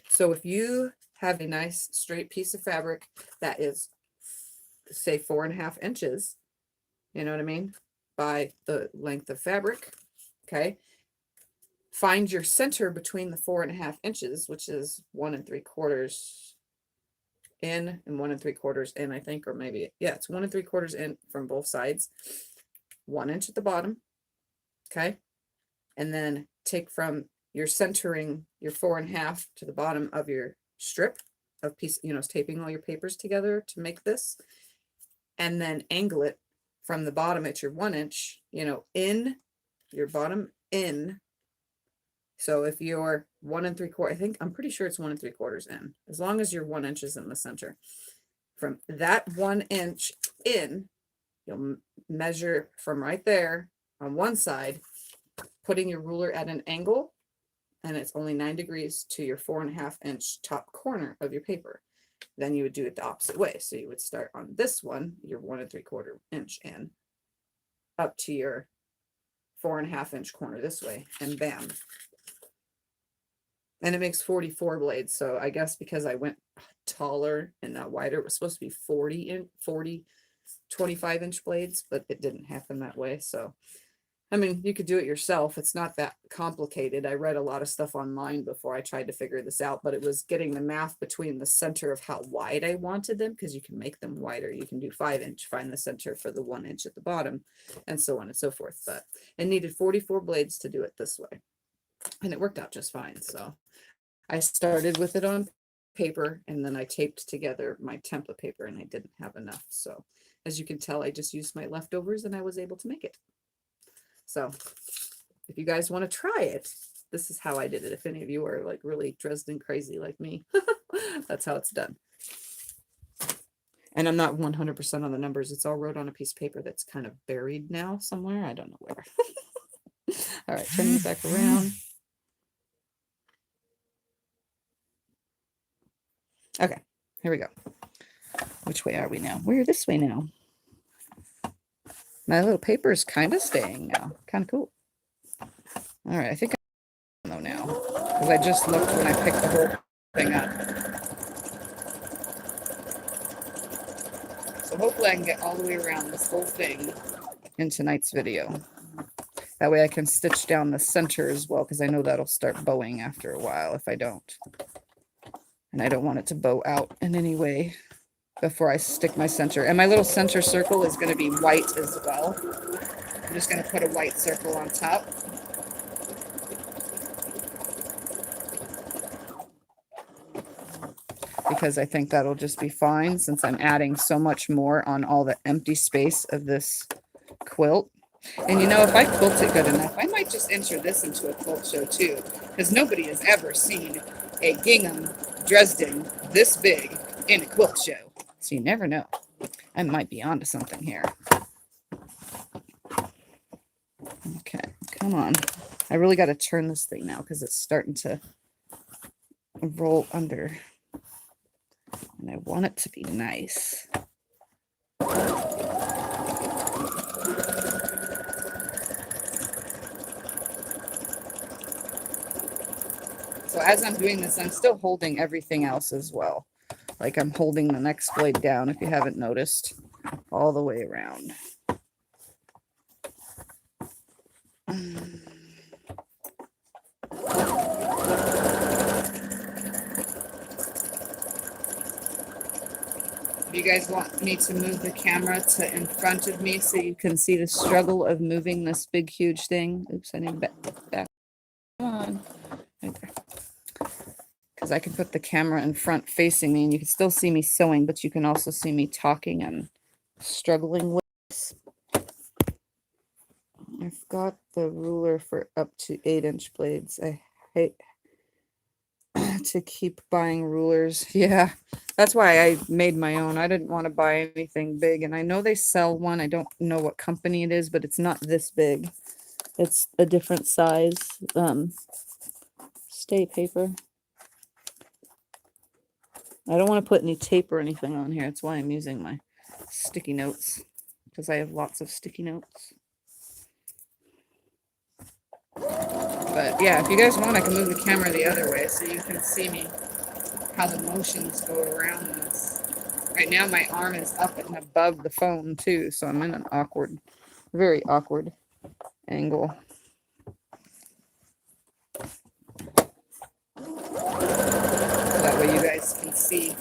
So if you have a nice straight piece of fabric that is, say, 4.5 inches, you know what I mean, by the length of fabric, okay, find your center between the 4.5 inches, which is 1 3/4 in and 1 3/4 in, I think, or maybe, yeah, it's 1 3/4 in from both sides, 1 inch at the bottom, okay, and then take from your centering your 4.5 to the bottom of your strip of piece, you know, taping all your papers together to make this, and then angle it from the bottom at your 1 inch, you know, in your bottom in. So if you're 1 3/4, I'm pretty sure it's 1 3/4 in, as long as you're 1 inch in the center. From that 1 inch in, you'll measure from right there on one side, putting your ruler at an angle, and it's only 9 degrees to your 4.5 inch top corner of your paper. Then you would do it the opposite way. So you would start on this one, your 1 3/4 inch in, up to your 4.5 inch corner this way, and bam. And it makes 44 blades. So I guess because I went taller and not wider, it was supposed to be 40 25 inch blades, but it didn't happen that way. So I mean, you could do it yourself. It's not that complicated. I read a lot of stuff online before I tried to figure this out, but it was getting the math between the center of how wide I wanted them, because you can make them wider. You can do 5 inch, find the center for the 1 inch at the bottom, and so on and so forth. But it needed 44 blades to do it this way. And it worked out just fine. So I started with it on paper, and then I taped together my template paper, and I didn't have enough. So as you can tell, I just used my leftovers and I was able to make it. So if you guys want to try it, this is how I did it. If any of you are like really Dresden crazy like me, that's how it's done. And I'm not 100% on the numbers. It's all wrote on a piece of paper that's kind of buried now somewhere. I don't know where. All right, turning it back around. Okay, here we go. Which way are we now? We're this way now. My little paper is kind of staying now. Kind of cool. All right, I think I know now, because I just looked when I picked the whole thing up. So hopefully I can get all the way around this whole thing in tonight's video. That way I can stitch down the center as well, because I know that'll start bowing after a while if I don't. And I don't want it to bow out in any way before I stick my center. And my little center circle is going to be white as well. I'm just going to put a white circle on top. because I think that'll just be fine since I'm adding so much more on all the empty space of this quilt. And you know, if I quilt it good enough, I might just enter this into a quilt show too, because nobody has ever seen a gingham Dresden this big in a quilt show. So you never know. I might be onto something here. Okay, come on. I really got to turn this thing now because it's starting to roll under. And I want it to be nice. So as I'm doing this, I'm still holding everything else as well. Like I'm holding the next blade down, if you haven't noticed, all the way around. You guys want me to move the camera to in front of me so you can see the struggle of moving this big, huge thing? Oops, I need back. Come on. Right there. Because I can put the camera in front facing me and you can still see me sewing, but you can also see me talking and struggling with this. I've got the ruler for up to 8-inch blades. I hate to keep buying rulers. Yeah, that's why I made my own. I didn't want to buy anything big, and I know they sell one. I don't know what company it is, but it's not this big. It's a different size. Stay paper. I don't want to put any tape or anything on here. That's why I'm using my sticky notes, because I have lots of sticky notes. But yeah, if you guys want, I can move the camera the other way so you can see me, how the motions go around this. Right now my arm is up and above the phone too, so I'm in an awkward, very awkward angle. So that way you guys can see.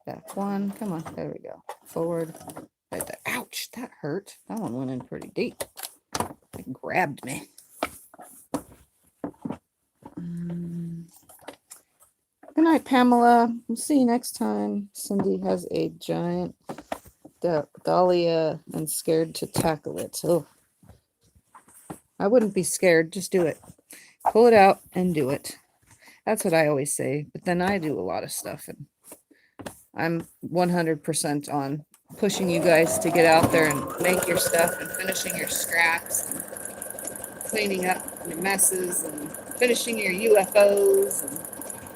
Back one, come on, there we go. Forward, right there. Ouch, that hurt. That one went in pretty deep. It grabbed me. Good night, Pamela. We'll see you next time. Cindy has a giant dahlia and scared to tackle it. Oh, I wouldn't be scared. Just do it. Pull it out and do it. That's what I always say. But then I do a lot of stuff, and I'm 100% on pushing you guys to get out there and make your stuff and finishing your scraps and cleaning up your messes and finishing your UFOs,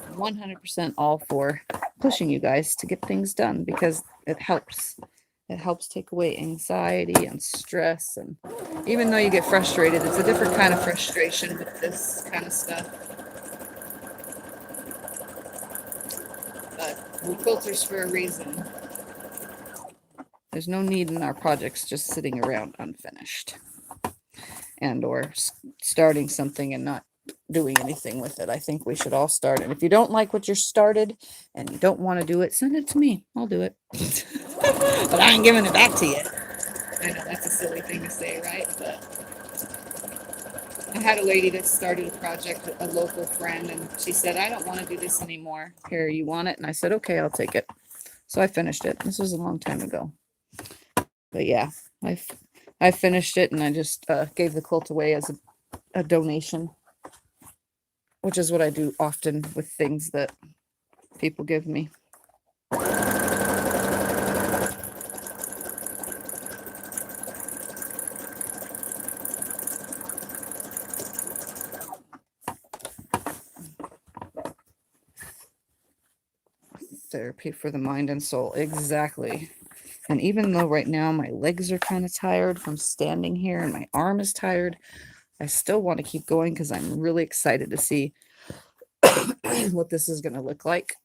and 100% all for pushing you guys to get things done because it helps. It helps take away anxiety and stress. And even though you get frustrated, it's a different kind of frustration with this kind of stuff. But we're quilters for a reason. There's no need in our projects just sitting around unfinished and or starting something and not doing anything with it. I think we should all start. And if you don't like what you're started and you don't want to do it, send it to me. I'll do it. But I ain't giving it back to you. I know that's a silly thing to say, right? But I had a lady that started a project, a local friend, and she said, I don't want to do this anymore. Here, you want it? And I said, okay, I'll take it. So I finished it. This was a long time ago. But yeah, I finished it, and I just gave the quilt away as a donation, which is what I do often with things that people give me. Therapy for the mind and soul. Exactly. And even though right now my legs are kind of tired from standing here and my arm is tired, I still want to keep going because I'm really excited to see what this is going to look like.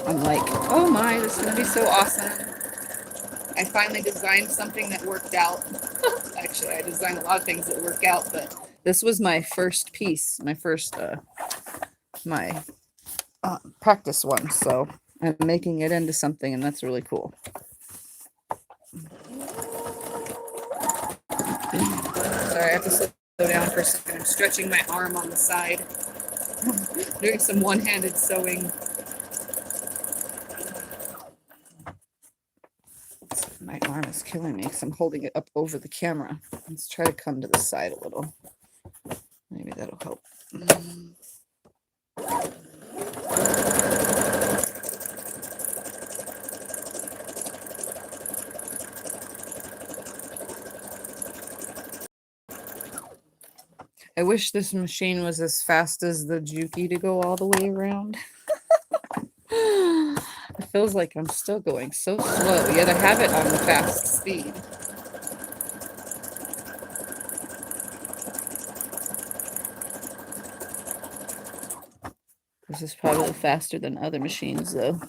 I'm like, oh my, this is going to be so awesome. I finally designed something that worked out. Actually, I designed a lot of things that work out, but this was my first piece, my first, practice one. So I'm making it into something, and that's really cool. Sorry, I have to slow down for a second. I'm stretching my arm on the side. Doing some one-handed sewing. My arm is killing me because I'm holding it up over the camera. Let's try to come to the side a little. Maybe that'll help. I wish this machine was as fast as the Juki to go all the way around. It feels like I'm still going so slow, yet I have it on the fast speed. This is probably faster than other machines, though.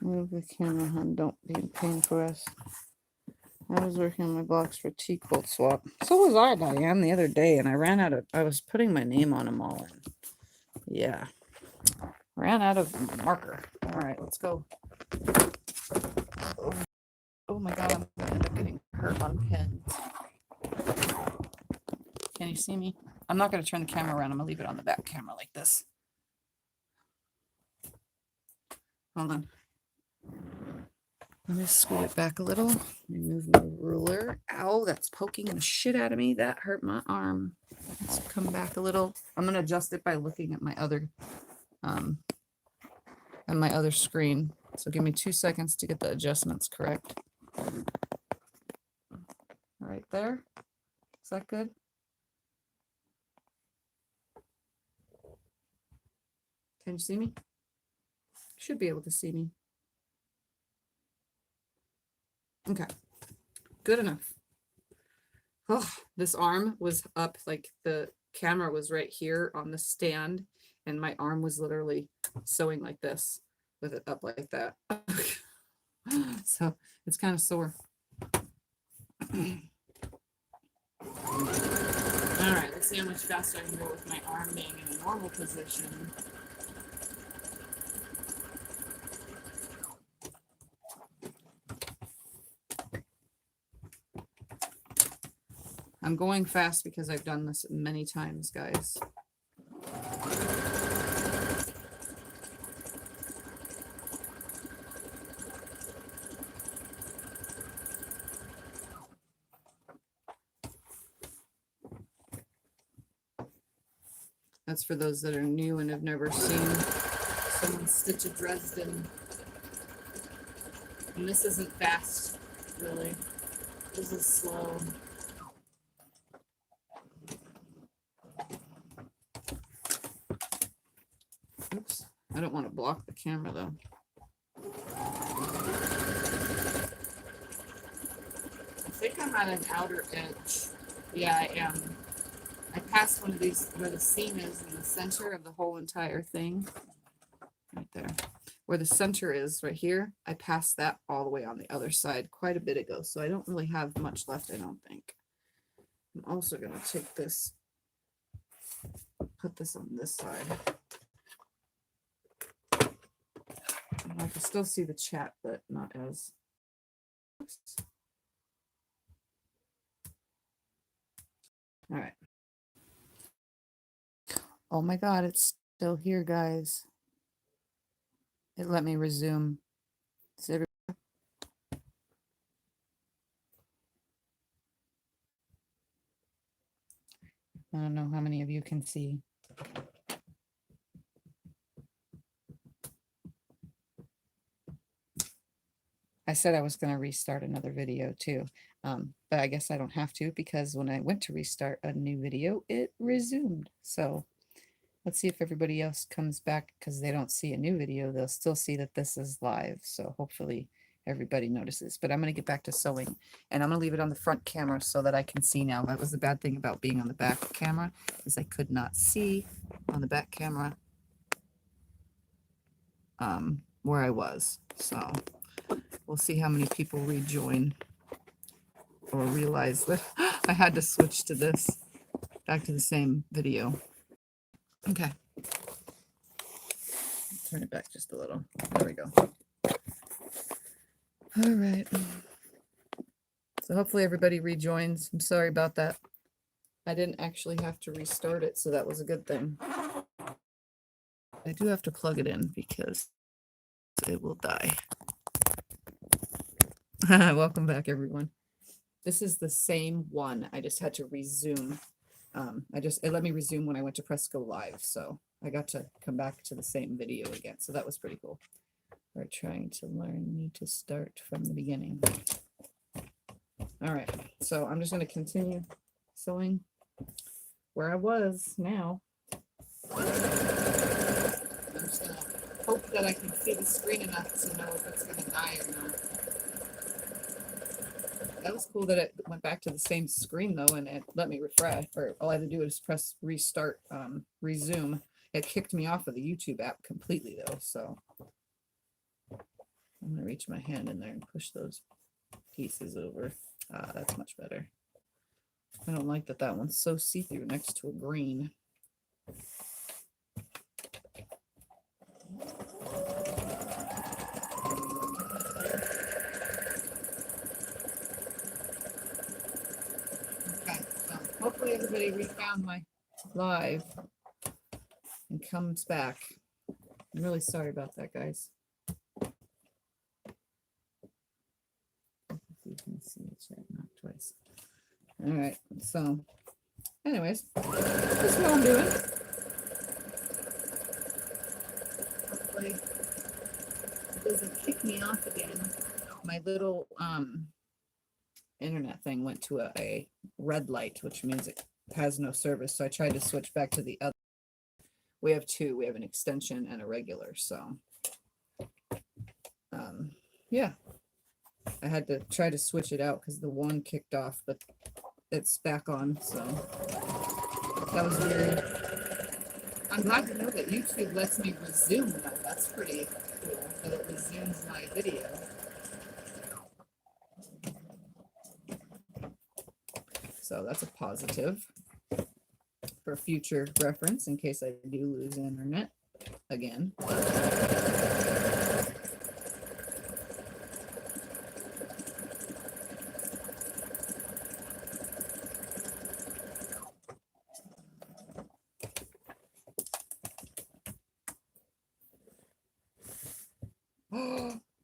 Move the camera, hon. Don't be a pain for us. I was working on my blocks for Quilt swap. So was I, Diane, the other day, and I ran out of, I was putting my name on them all. And yeah. Ran out of marker. All right, let's go. Oh my God, I'm going to end up getting hurt on pins. Can you see me? I'm not going to turn the camera around. I'm going to leave it on the back camera like this. Hold on. Let me scoot it back a little. Let me move my ruler. Ow, that's poking the shit out of me. That hurt my arm. Let's come back a little. I'm going to adjust it by looking at my other screen. So give me 2 seconds to get the adjustments correct. Right there. Is that good? Can you see me? Should be able to see me. Okay, good enough. Oh, this arm was up, like the camera was right here on the stand, and my arm was literally sewing like this with it up like that. So it's kind of sore. All right, let's see how much faster I can go with my arm being in a normal position. I'm going fast because I've done this many times, guys. That's for those that are new and have never seen someone stitch a Dresden. And this isn't fast, really. This is slow. Oops, I don't want to block the camera though. I think I'm at an outer edge. Yeah, I am. I passed one of these where the seam is in the center of the whole entire thing. Right there. Where the center is right here, I passed that all the way on the other side quite a bit ago. So I don't really have much left, I don't think. I'm also going to take this, put this on this side. I can still see the chat, but not as. All right. Oh my God, it's still here, guys. It let me resume. I don't know how many of you can see. I said I was going to restart another video too, but I guess I don't have to because when I went to restart a new video, it resumed. So let's see if everybody else comes back because they don't see a new video. They'll still see that this is live. So hopefully everybody notices. But I'm going to get back to sewing, and I'm going to leave it on the front camera so that I can see now. That was the bad thing about being on the back camera, is I could not see on the back camera where I was. So we'll see how many people rejoin or realize that I had to switch to this, back to the same video. Okay. Turn it back just a little. There we go. All right. So hopefully everybody rejoins. I'm sorry about that. I didn't actually have to restart it, so that was a good thing. I do have to plug it in because it will die. Welcome back, everyone. This is the same one. I just had to resume. It let me resume when I went to press go live, so I got to come back to the same video again. So that was pretty cool. We're trying to learn me to start from the beginning. All right, so I'm just going to continue sewing where I was now. I'm just going to hope that I can see the screen enough to know if it's going to die or not. That was cool that it went back to the same screen though, and it let me refresh, or all I had to do was press restart, resume. It kicked me off of the YouTube app completely though, so I'm gonna reach my hand in there and push those pieces over. That's much better. I don't like that one's so see-through next to a green. Hopefully everybody refound my live and comes back. I'm really sorry about that, guys. You can see the chat, not twice. All right, so anyways, this is what I'm doing. Hopefully it doesn't kick me off again. My little internet thing went to a red light, which means it has no service. So I tried to switch back to the other. We have two. We have an extension and a regular. So yeah, I had to try to switch it out because the one kicked off, but it's back on. So that was weird. I'm glad to know that YouTube lets me resume though. That's pretty cool that it resumes my video. So that's a positive for future reference in case I do lose internet again.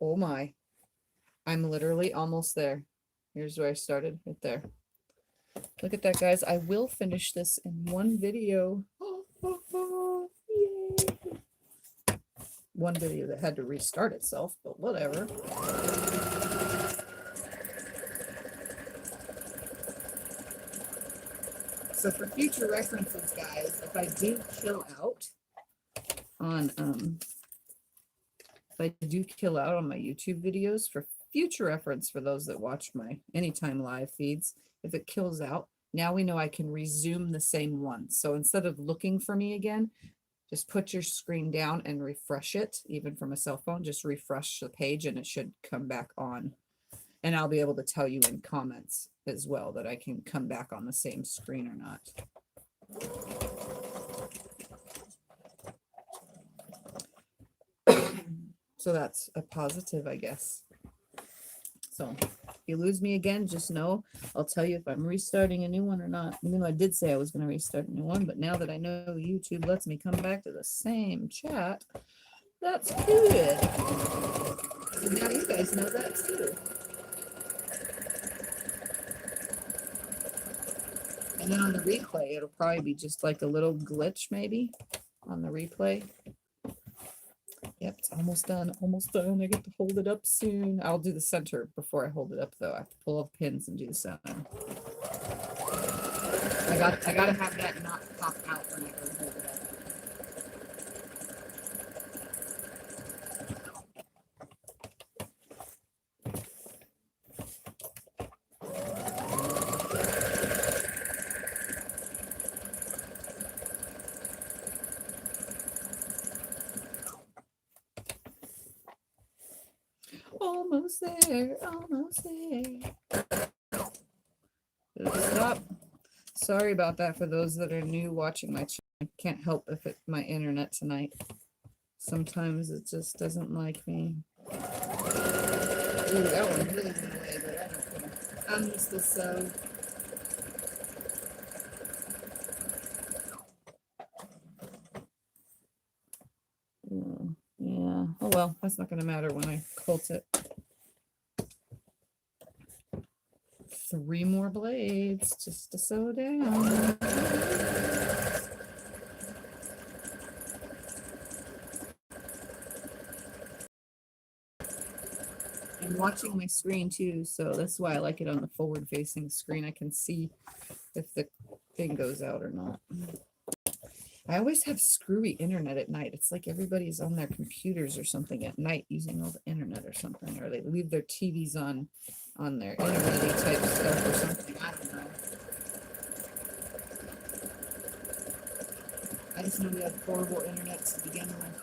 Oh my, I'm literally almost there. Here's where I started, right there. Look at that, guys. I will finish this in one video. Yay. One video that had to restart itself, but whatever. So for future references, guys, if I do kill out on my YouTube videos, for future reference for those that watch my anytime live feeds, if it kills out, now we know I can resume the same one. So instead of looking for me again, just put your screen down and refresh it, even from a cell phone. Just refresh the page and it should come back on. And I'll be able to tell you in comments as well that I can come back on the same screen or not. So that's a positive, I guess. So if you lose me again, just know I'll tell you if I'm restarting a new one or not. Even though I did say I was going to restart a new one, but now that I know YouTube lets me come back to the same chat, that's good. So now you guys know that too. And then on the replay, it'll probably be just like a little glitch maybe on the replay. Yep, it's almost done, almost done. I get to hold it up soon. I'll do the center before I hold it up though. I have to pull off pins and do the center. I gotta have that not pop out when I go hold it up. Almost there, almost there. Stop. Sorry about that for those that are new watching my channel. I can't help if it's my internet tonight. Sometimes it just doesn't like me. Ooh, that one really went away, but I don't care. I'm just the sew. Yeah. Oh well, that's not going to matter when I quilt it. 3 more blades just to sew down. I'm watching my screen too, so that's why I like it on the forward facing screen. I can see if the thing goes out or not. I always have screwy internet at night. It's like everybody's on their computers or something at night using all the internet or something, or they leave their TVs on their internet type stuff or something. I don't know. I just know we had horrible internet to begin with.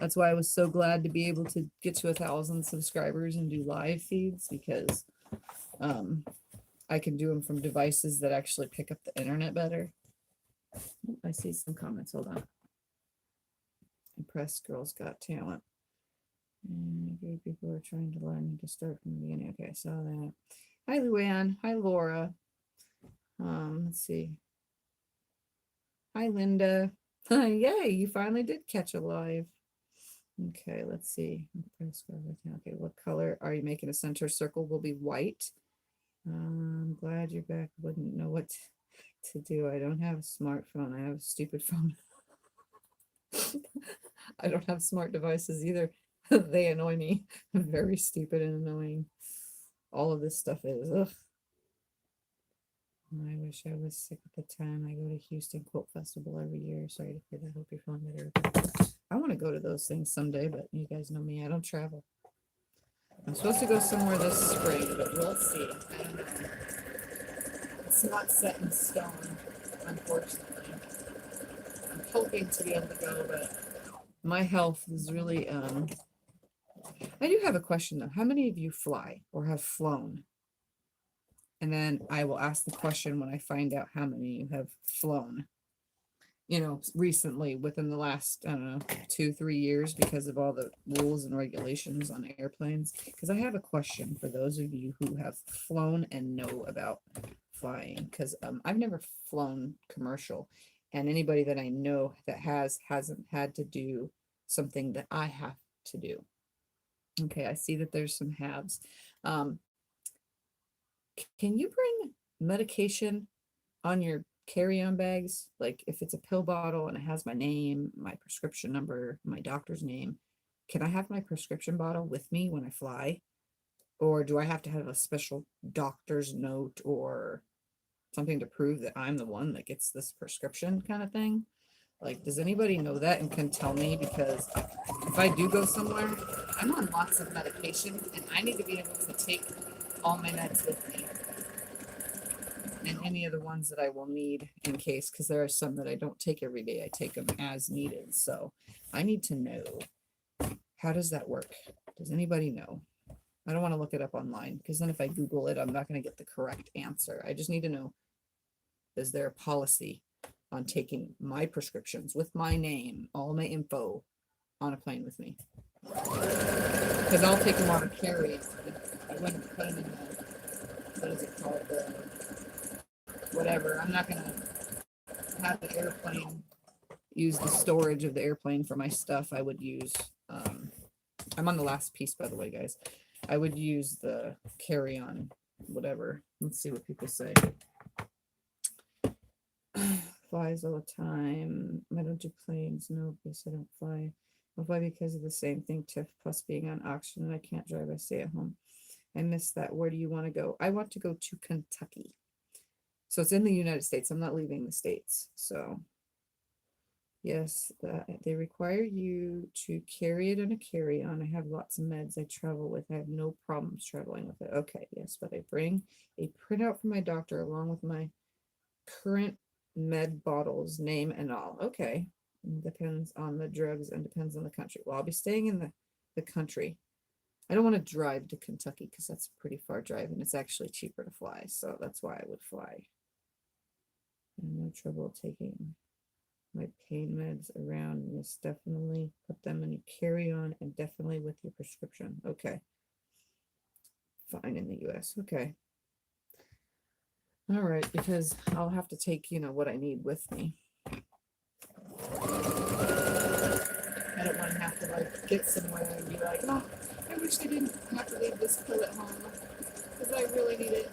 That's why I was so glad to be able to get to 1,000 subscribers and do live feeds, because I can do them from devices that actually pick up the internet better. I see some comments. Hold on. Impressed Girls Got Talent. And people are trying to learn to start from the beginning. Okay, I saw that. Hi, Luann. Hi, Laura. Let's see. Hi, Linda. Yay, you finally did catch a live. Okay, let's see. Okay, what color are you making? A center circle will be white. I'm glad you're back. Wouldn't know what to do. I don't have a smartphone. I have a stupid phone. I don't have smart devices either. They annoy me. Very stupid and annoying. All of this stuff is. Ugh. I wish I was sick at the time. I go to Houston Quilt Festival every year. Sorry to hear that. Hope you're feeling better. I want to go to those things someday, but you guys know me. I don't travel. I'm supposed to go somewhere this spring, but we'll see. I don't know. It's not set in stone, unfortunately. I'm hoping to be able to go, but my health is really I do have a question though. How many of you fly or have flown? And then I will ask the question when I find out how many you have flown, recently within the last, I don't know, 2-3 years, because of all the rules and regulations on airplanes. Because I have a question for those of you who have flown and know about flying, because I've never flown commercial, and anybody that I know that hasn't had to do something that I have to do. Okay, I see that there's some halves. Can you bring medication on your carry-on bags? Like if it's a pill bottle and it has my name, my prescription number, my doctor's name, can I have my prescription bottle with me when I fly? Or do I have to have a special doctor's note or something to prove that I'm the one that gets this prescription kind of thing? Like, does anybody know that and can tell me? Because if I do go somewhere, I'm on lots of medication and I need to be able to take all my meds with me. And any of the ones that I will need in case, because there are some that I don't take every day. I take them as needed. So I need to know, how does that work? Does anybody know? I don't want to look it up online, because then if I Google it, I'm not going to get the correct answer. I just need to know, is there a policy on taking my prescriptions with my name, all my info, on a plane with me? Because I'll take them on a carry. I wouldn't put them in the, what is it called, the whatever. I'm not going to have the airplane use the storage of the airplane for my stuff. I would use, I'm on the last piece, by the way, guys. I would use the carry-on, whatever. Let's see what people say. Flies all the time. I don't do planes. No, because I don't fly. I fly because of the same thing, Tiff, plus being on auction and I can't drive. I stay at home. I miss that. Where do you want to go? I want to go to Kentucky. So it's in the United States. I'm not leaving the States. So yes, they require you to carry it in a carry-on. I have lots of meds I travel with. I have no problems traveling with it. Okay, yes, but I bring a printout from my doctor along with my current med bottles, name and all. Okay, depends on the drugs and depends on the country. Well, I'll be staying in the country. I don't want to drive to Kentucky because that's a pretty far drive and it's actually cheaper to fly. So that's why I would fly. No trouble taking my pain meds around. Yes, definitely put them in your carry-on and definitely with your prescription. Okay. Fine in the US. Okay. All right, because I'll have to take, you know, what I need with me. I don't want to have to like get somewhere and be like, oh, I wish I didn't have to leave this quilt at home because I really need it.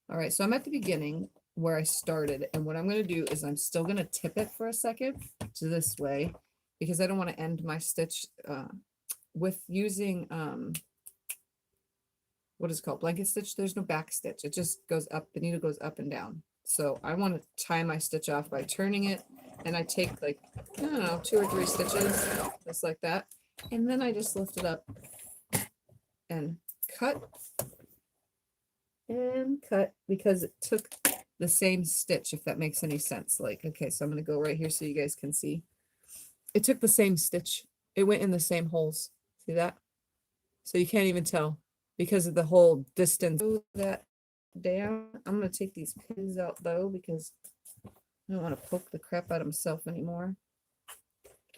All right, so I'm at the beginning where I started, and what I'm going to do is I'm still going to tip it for a second to this way because I don't want to end my stitch with using what is it called, blanket stitch. There's no back stitch, it just goes up, the needle goes up and down. So I want to tie my stitch off by turning it, and I take like, I don't know, 2 or 3 stitches just like that, and then I just lift it up and cut and cut because it took the same stitch, if that makes any sense. Like, okay, so I'm going to go right here so you guys can see. It took the same stitch, it went in the same holes. See that? So you can't even tell because of the whole distance. That down. I'm going to take these pins out though because I don't want to poke the crap out of myself anymore.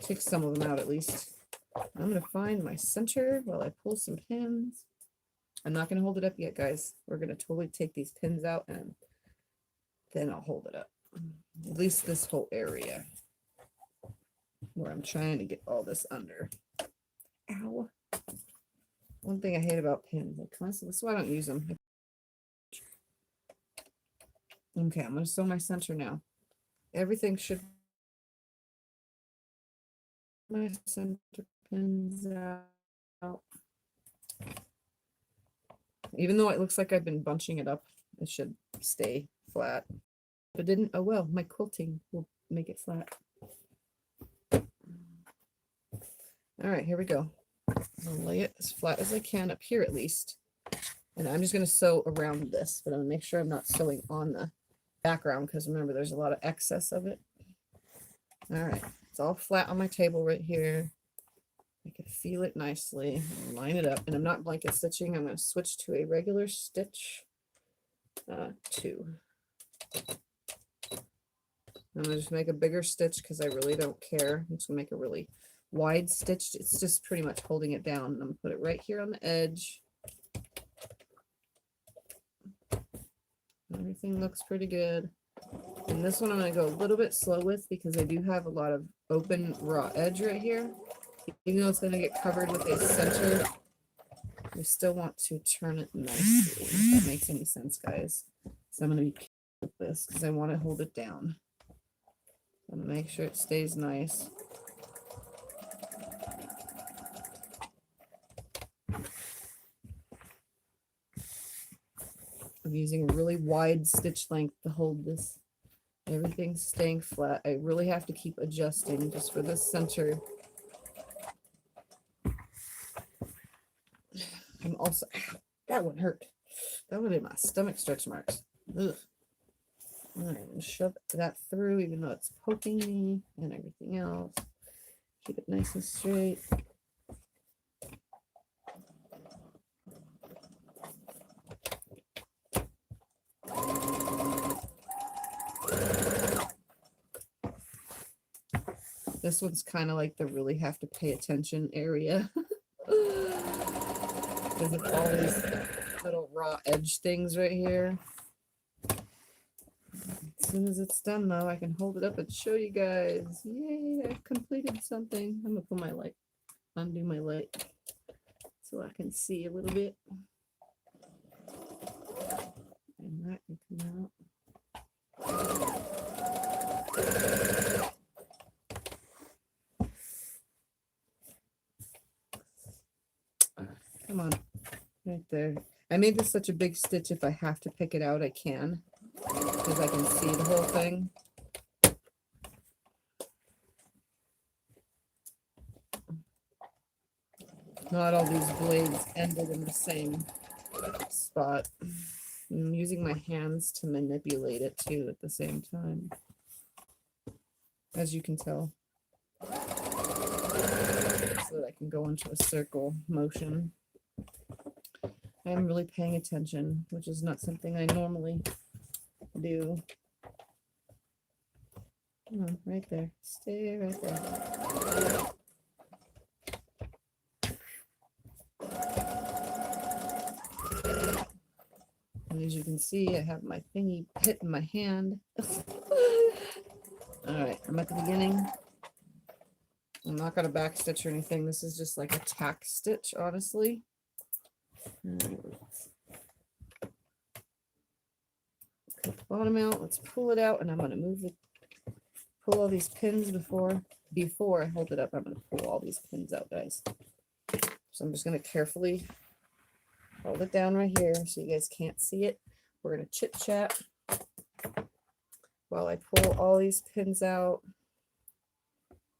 Take some of them out at least. I'm going to find my center while I pull some pins. I'm not going to hold it up yet, guys. We're going to totally take these pins out and then I'll hold it up. At least this whole area where I'm trying to get all this under. Ow. One thing I hate about pins, I constantly, that's why I don't use them. Okay, I'm going to sew my center now. Everything should, my center pins out. Even though it looks like I've been bunching it up, it should stay flat. If it didn't, oh well, my quilting will make it flat. All right, here we go. I'll lay it as flat as I can up here at least. And I'm just going to sew around this, but I'm going to make sure I'm not sewing on the background because remember, there's a lot of excess of it. All right, it's all flat on my table right here. I can feel it nicely. Line it up, and I'm not blanket stitching. I'm going to switch to a regular stitch 2. I'm going to just make a bigger stitch because I really don't care. I'm just going to make a really wide stitch. It's just pretty much holding it down. I'm going to put it right here on the edge. Everything looks pretty good. And this one I'm going to go a little bit slow with because I do have a lot of open raw edge right here. Even though it's going to get covered with a center, I still want to turn it nicely, if that makes any sense, guys. So I'm going to be careful with this because I want to hold it down. I'm going to make sure it stays nice. I'm using a really wide stitch length to hold this. Everything's staying flat. I really have to keep adjusting just for this center. I'm also, that one hurt. That one in my stomach stretch marks. Ugh. All right, I'm gonna shove that through, even though it's poking me and everything else. Keep it nice and straight. This one's kind of like the really have to pay attention area. Because of all these little raw edge things right here. As soon as it's done though, I can hold it up and show you guys. Yay, I've completed something. I'm gonna put my light, undo my light so I can see a little bit. And that can come out. Come on, right there. I made this such a big stitch. If I have to pick it out, I can, because I can see the whole thing. Not all these blades ended in the same spot. I'm using my hands to manipulate it too at the same time, as you can tell, so that I can go into a circle motion. I am really paying attention, which is not something I normally do. Come on, right there. Stay right there. And as you can see, I have my thingy hitting my hand. All right, I'm at the beginning. I'm not going to back stitch or anything. This is just like a tack stitch, honestly. Bottom out, let's pull it out, and I'm going to move it, pull all these pins before I hold it up. I'm going to pull all these pins out, guys. So I'm just going to carefully hold it down right here so you guys can't see it. We're going to chit chat while I pull all these pins out.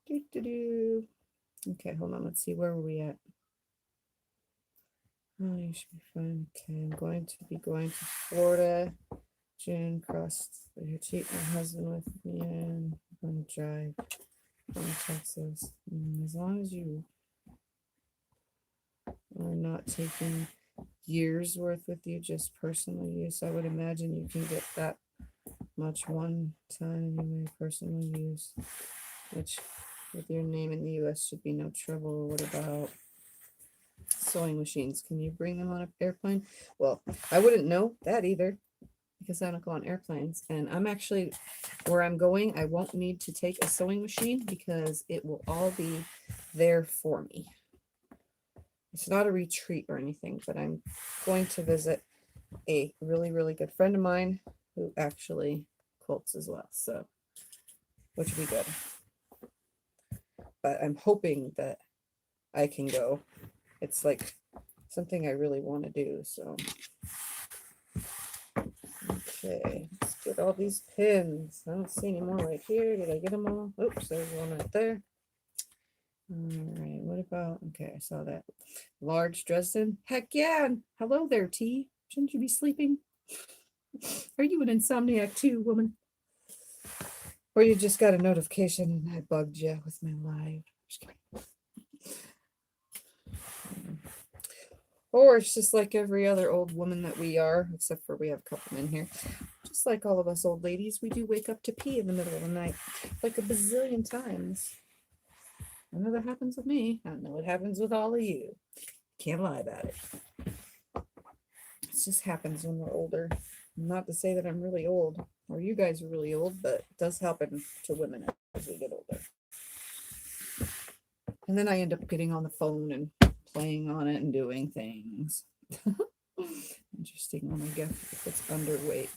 Okay, hold on. Let's see, where were we at? Oh, you should be fine. Okay, I'm going to be going to Florida. June, crossed your cheat my husband with me, and I'm going to drive from Texas. As long as you are not taking years worth with you, just personal use, I would imagine you can get that much one time anyway, personal use, which with your name in the US should be no trouble. What about sewing machines? Can you bring them on an airplane? Well, I wouldn't know that either, because I don't go on airplanes, and I'm actually, where I'm going, I won't need to take a sewing machine because it will all be there for me. It's not a retreat or anything, but I'm going to visit a really, really good friend of mine who actually quilts as well, so, which would be good. But I'm hoping that I can go. It's like something I really want to do, so. Okay, let's get all these pins. I don't see any more right here. Did I get them all? Oops, there's one right there. All right, what about, okay, I saw that. Large Dresden. Heck yeah. Hello there, T. Shouldn't you be sleeping? Are you an insomniac too, woman? Or you just got a notification and I bugged you with my live. Or it's just like every other old woman that we are, except for we have a couple in here. Just like all of us old ladies, we do wake up to pee in the middle of the night, like a bazillion times. I know that happens with me. I know it happens with all of you. Can't lie about it. It just happens when we're older. Not to say that I'm really old, or you guys are really old, but it does happen to women as we get older. And then I end up getting on the phone and playing on it and doing things. Interesting one, I guess, if it's underweight.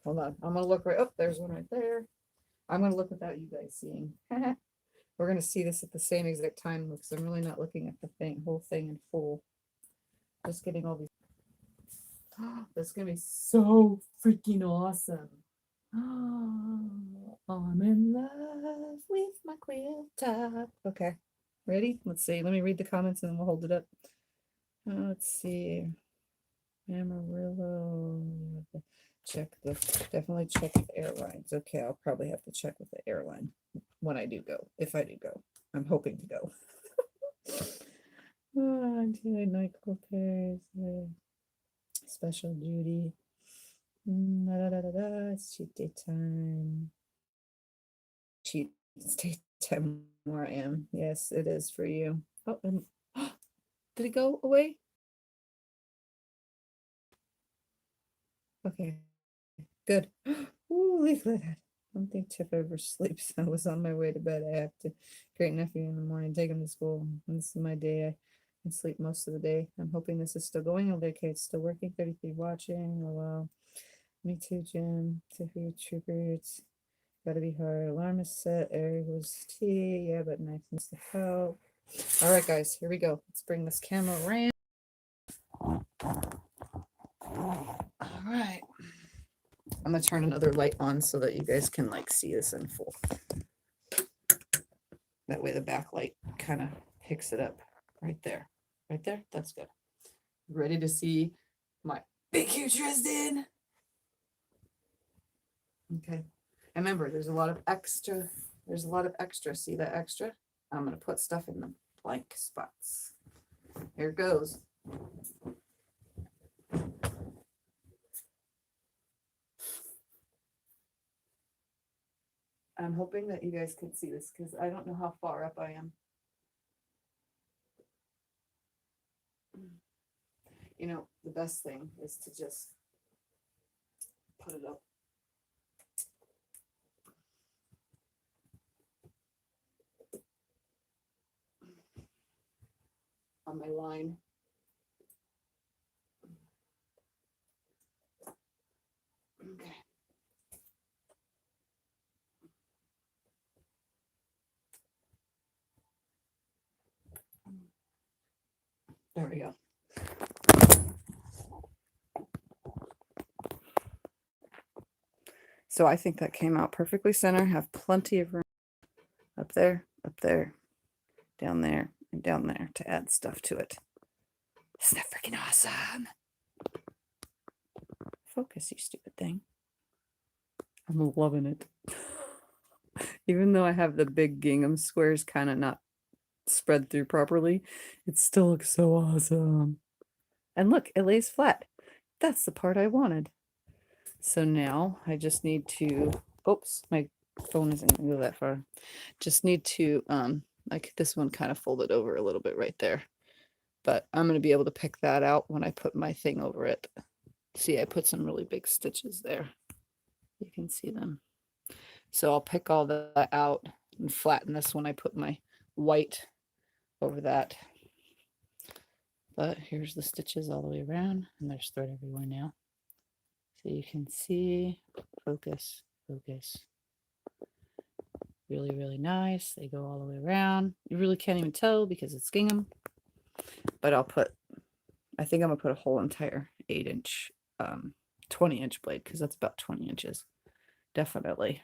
Hold on, I'm gonna look right, oh, there's one right there. I'm gonna look without you guys seeing. We're gonna see this at the same exact time because I'm really not looking at the whole thing in full. Just getting all these. That's gonna be so freaking awesome. I'm in love with my quilt top. Okay, ready? Let's see. Let me read the comments and then we'll hold it up. Let's see. Amarillo. Definitely check the airlines. Okay, I'll probably have to check with the airline when I do go, if I do go. I'm hoping to go. Night pairs. Special duty. It's cheat day time. Cheat day time where I am. Yes, it is for you. Oh, did it go away? Okay, good. Ooh, look at that. I don't think Tiff ever sleeps. I was on my way to bed. I have to great nephew in the morning, take him to school. And this is my day. I can sleep most of the day. I'm hoping this is still going. Okay, it's still working. 33 watching. Oh, wow. Me too, Jim. Tiffany Trooper. It's gotta be hard. Alarm is set. Eric was tea. Yeah, but nice needs to help. All right, guys, here we go. Let's bring this camera around. All right. I'm gonna turn another light on so that you guys can like see this in full. That way the backlight kind of picks it up right there. Right there. That's good. Ready to see my big huge Dresden? Okay. And remember, there's a lot of extra. There's a lot of extra. See that extra? I'm gonna put stuff in the blank spots. Here it goes. I'm hoping that you guys can see this because I don't know how far up I am. You know, the best thing is to just put it up. On my line. Okay. There we go. So I think that came out perfectly center. Have plenty of room up there, down there, and down there to add stuff to it. Isn't that freaking awesome? Focus, you stupid thing. I'm loving it. Even though I have the big gingham squares kind of not spread through properly, it still looks so awesome. And look, it lays flat. That's the part I wanted. So now I just need to, oops, my phone isn't going to go that far. Just need to, like this one kind of folded over a little bit right there. But I'm going to be able to pick that out when I put my thing over it. See, I put some really big stitches there. You can see them. So I'll pick all that out and flatten this when I put my white over that. But here's the stitches all the way around, and there's thread everywhere now. So you can see, focus, focus. Really, really nice. They go all the way around. You really can't even tell because it's gingham. But I think I'm gonna put a whole entire 8-inch, 20-inch blade, because that's about 20 inches. Definitely.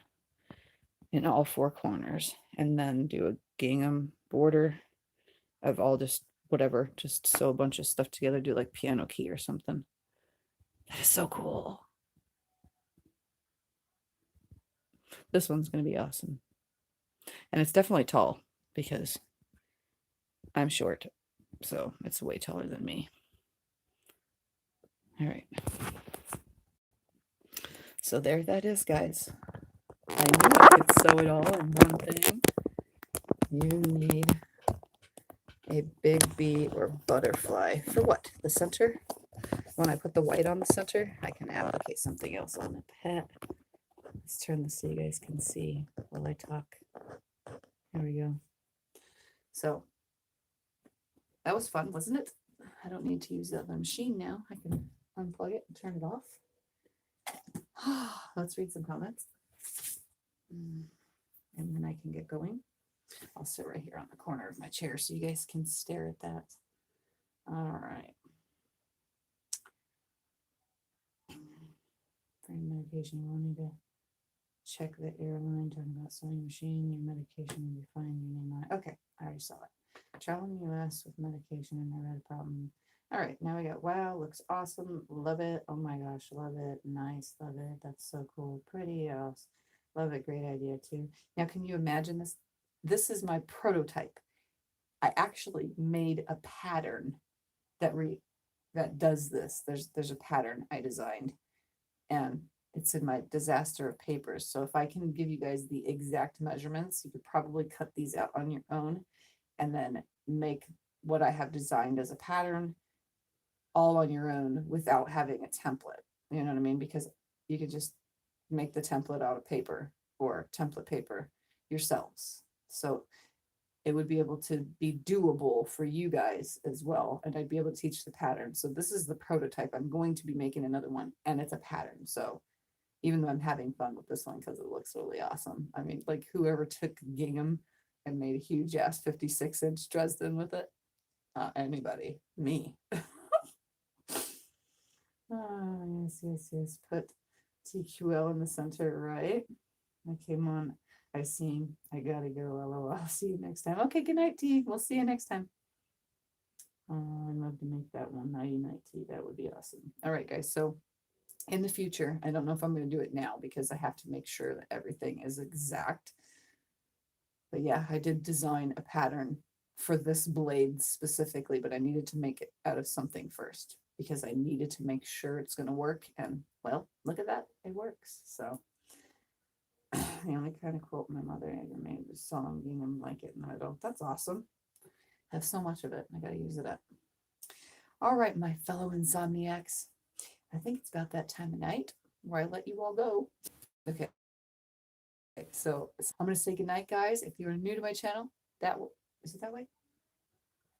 In all 4 corners. And then do a gingham border of all just whatever, just sew a bunch of stuff together, do like piano key or something. That is so cool. This one's going to be awesome. And it's definitely tall because I'm short. So it's way taller than me. All right. So there that is, guys. I knew I could sew it all in one thing. You need a big bee or butterfly. For what? The center? When I put the white on the center, I can applicate something else on it. Let's turn this so you guys can see while I talk. There we go. So that was fun, wasn't it? I don't need to use the other machine now. I can unplug it and turn it off. Let's read some comments. And then I can get going. I'll sit right here on the corner of my chair so you guys can stare at that. All right. For your medication, you will need to check the airline, talking about sewing machine. Your medication will be fine. Your name on it. Okay, I already saw it. Travel in the US with medication and never had a problem. All right, now we got, wow, looks awesome. Love it. Oh my gosh, love it. Nice, love it. That's so cool. Pretty else. Love it. Great idea too. Now, can you imagine this? This is my prototype. I actually made a pattern that does this. There's a pattern I designed, and it's in my disaster of papers. So if I can give you guys the exact measurements, you could probably cut these out on your own and then make what I have designed as a pattern all on your own without having a template. You know what I mean? Because you could just make the template out of paper or template paper yourselves. So it would be able to be doable for you guys as well. And I'd be able to teach the pattern. So this is the prototype. I'm going to be making another one, and it's a pattern. So even though I'm having fun with this one because it looks really awesome. I mean, like whoever took gingham and made a huge ass 56-inch Dresden with it. Anybody, me. Yes. Put TQL in the center, right? I came on. I seen. I gotta go. LOL. See you next time. Okay, good night, T. We'll see you next time. I'd love to make that one. Nighty night, T. That would be awesome. All right, guys. So in the future, I don't know if I'm going to do it now because I have to make sure that everything is exact. But yeah, I did design a pattern for this blade specifically, but I needed to make it out of something first because I needed to make sure it's going to work. And well, look at that. It works. So the only kind of quote my mother ever made was song gingham blanket in the middle. That's awesome. I have so much of it. I got to use it up. All right, my fellow insomniacs, I think it's about that time of night where I let you all go. Okay, so I'm going to say goodnight, guys. If you're new to my channel, is it that way?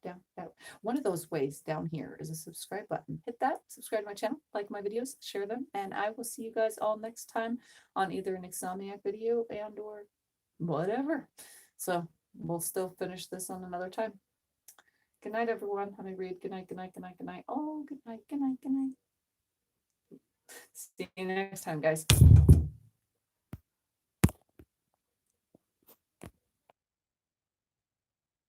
Down that one of those ways down here is a subscribe button. Hit that, subscribe to my channel, like my videos, share them, and I will see you guys all next time on either an Insomniac video and or whatever. So we'll still finish this on another time. Good night, everyone. Honey Reed. Good night, good night, good night, good night. Oh, good night, good night, good night. See you next time, guys.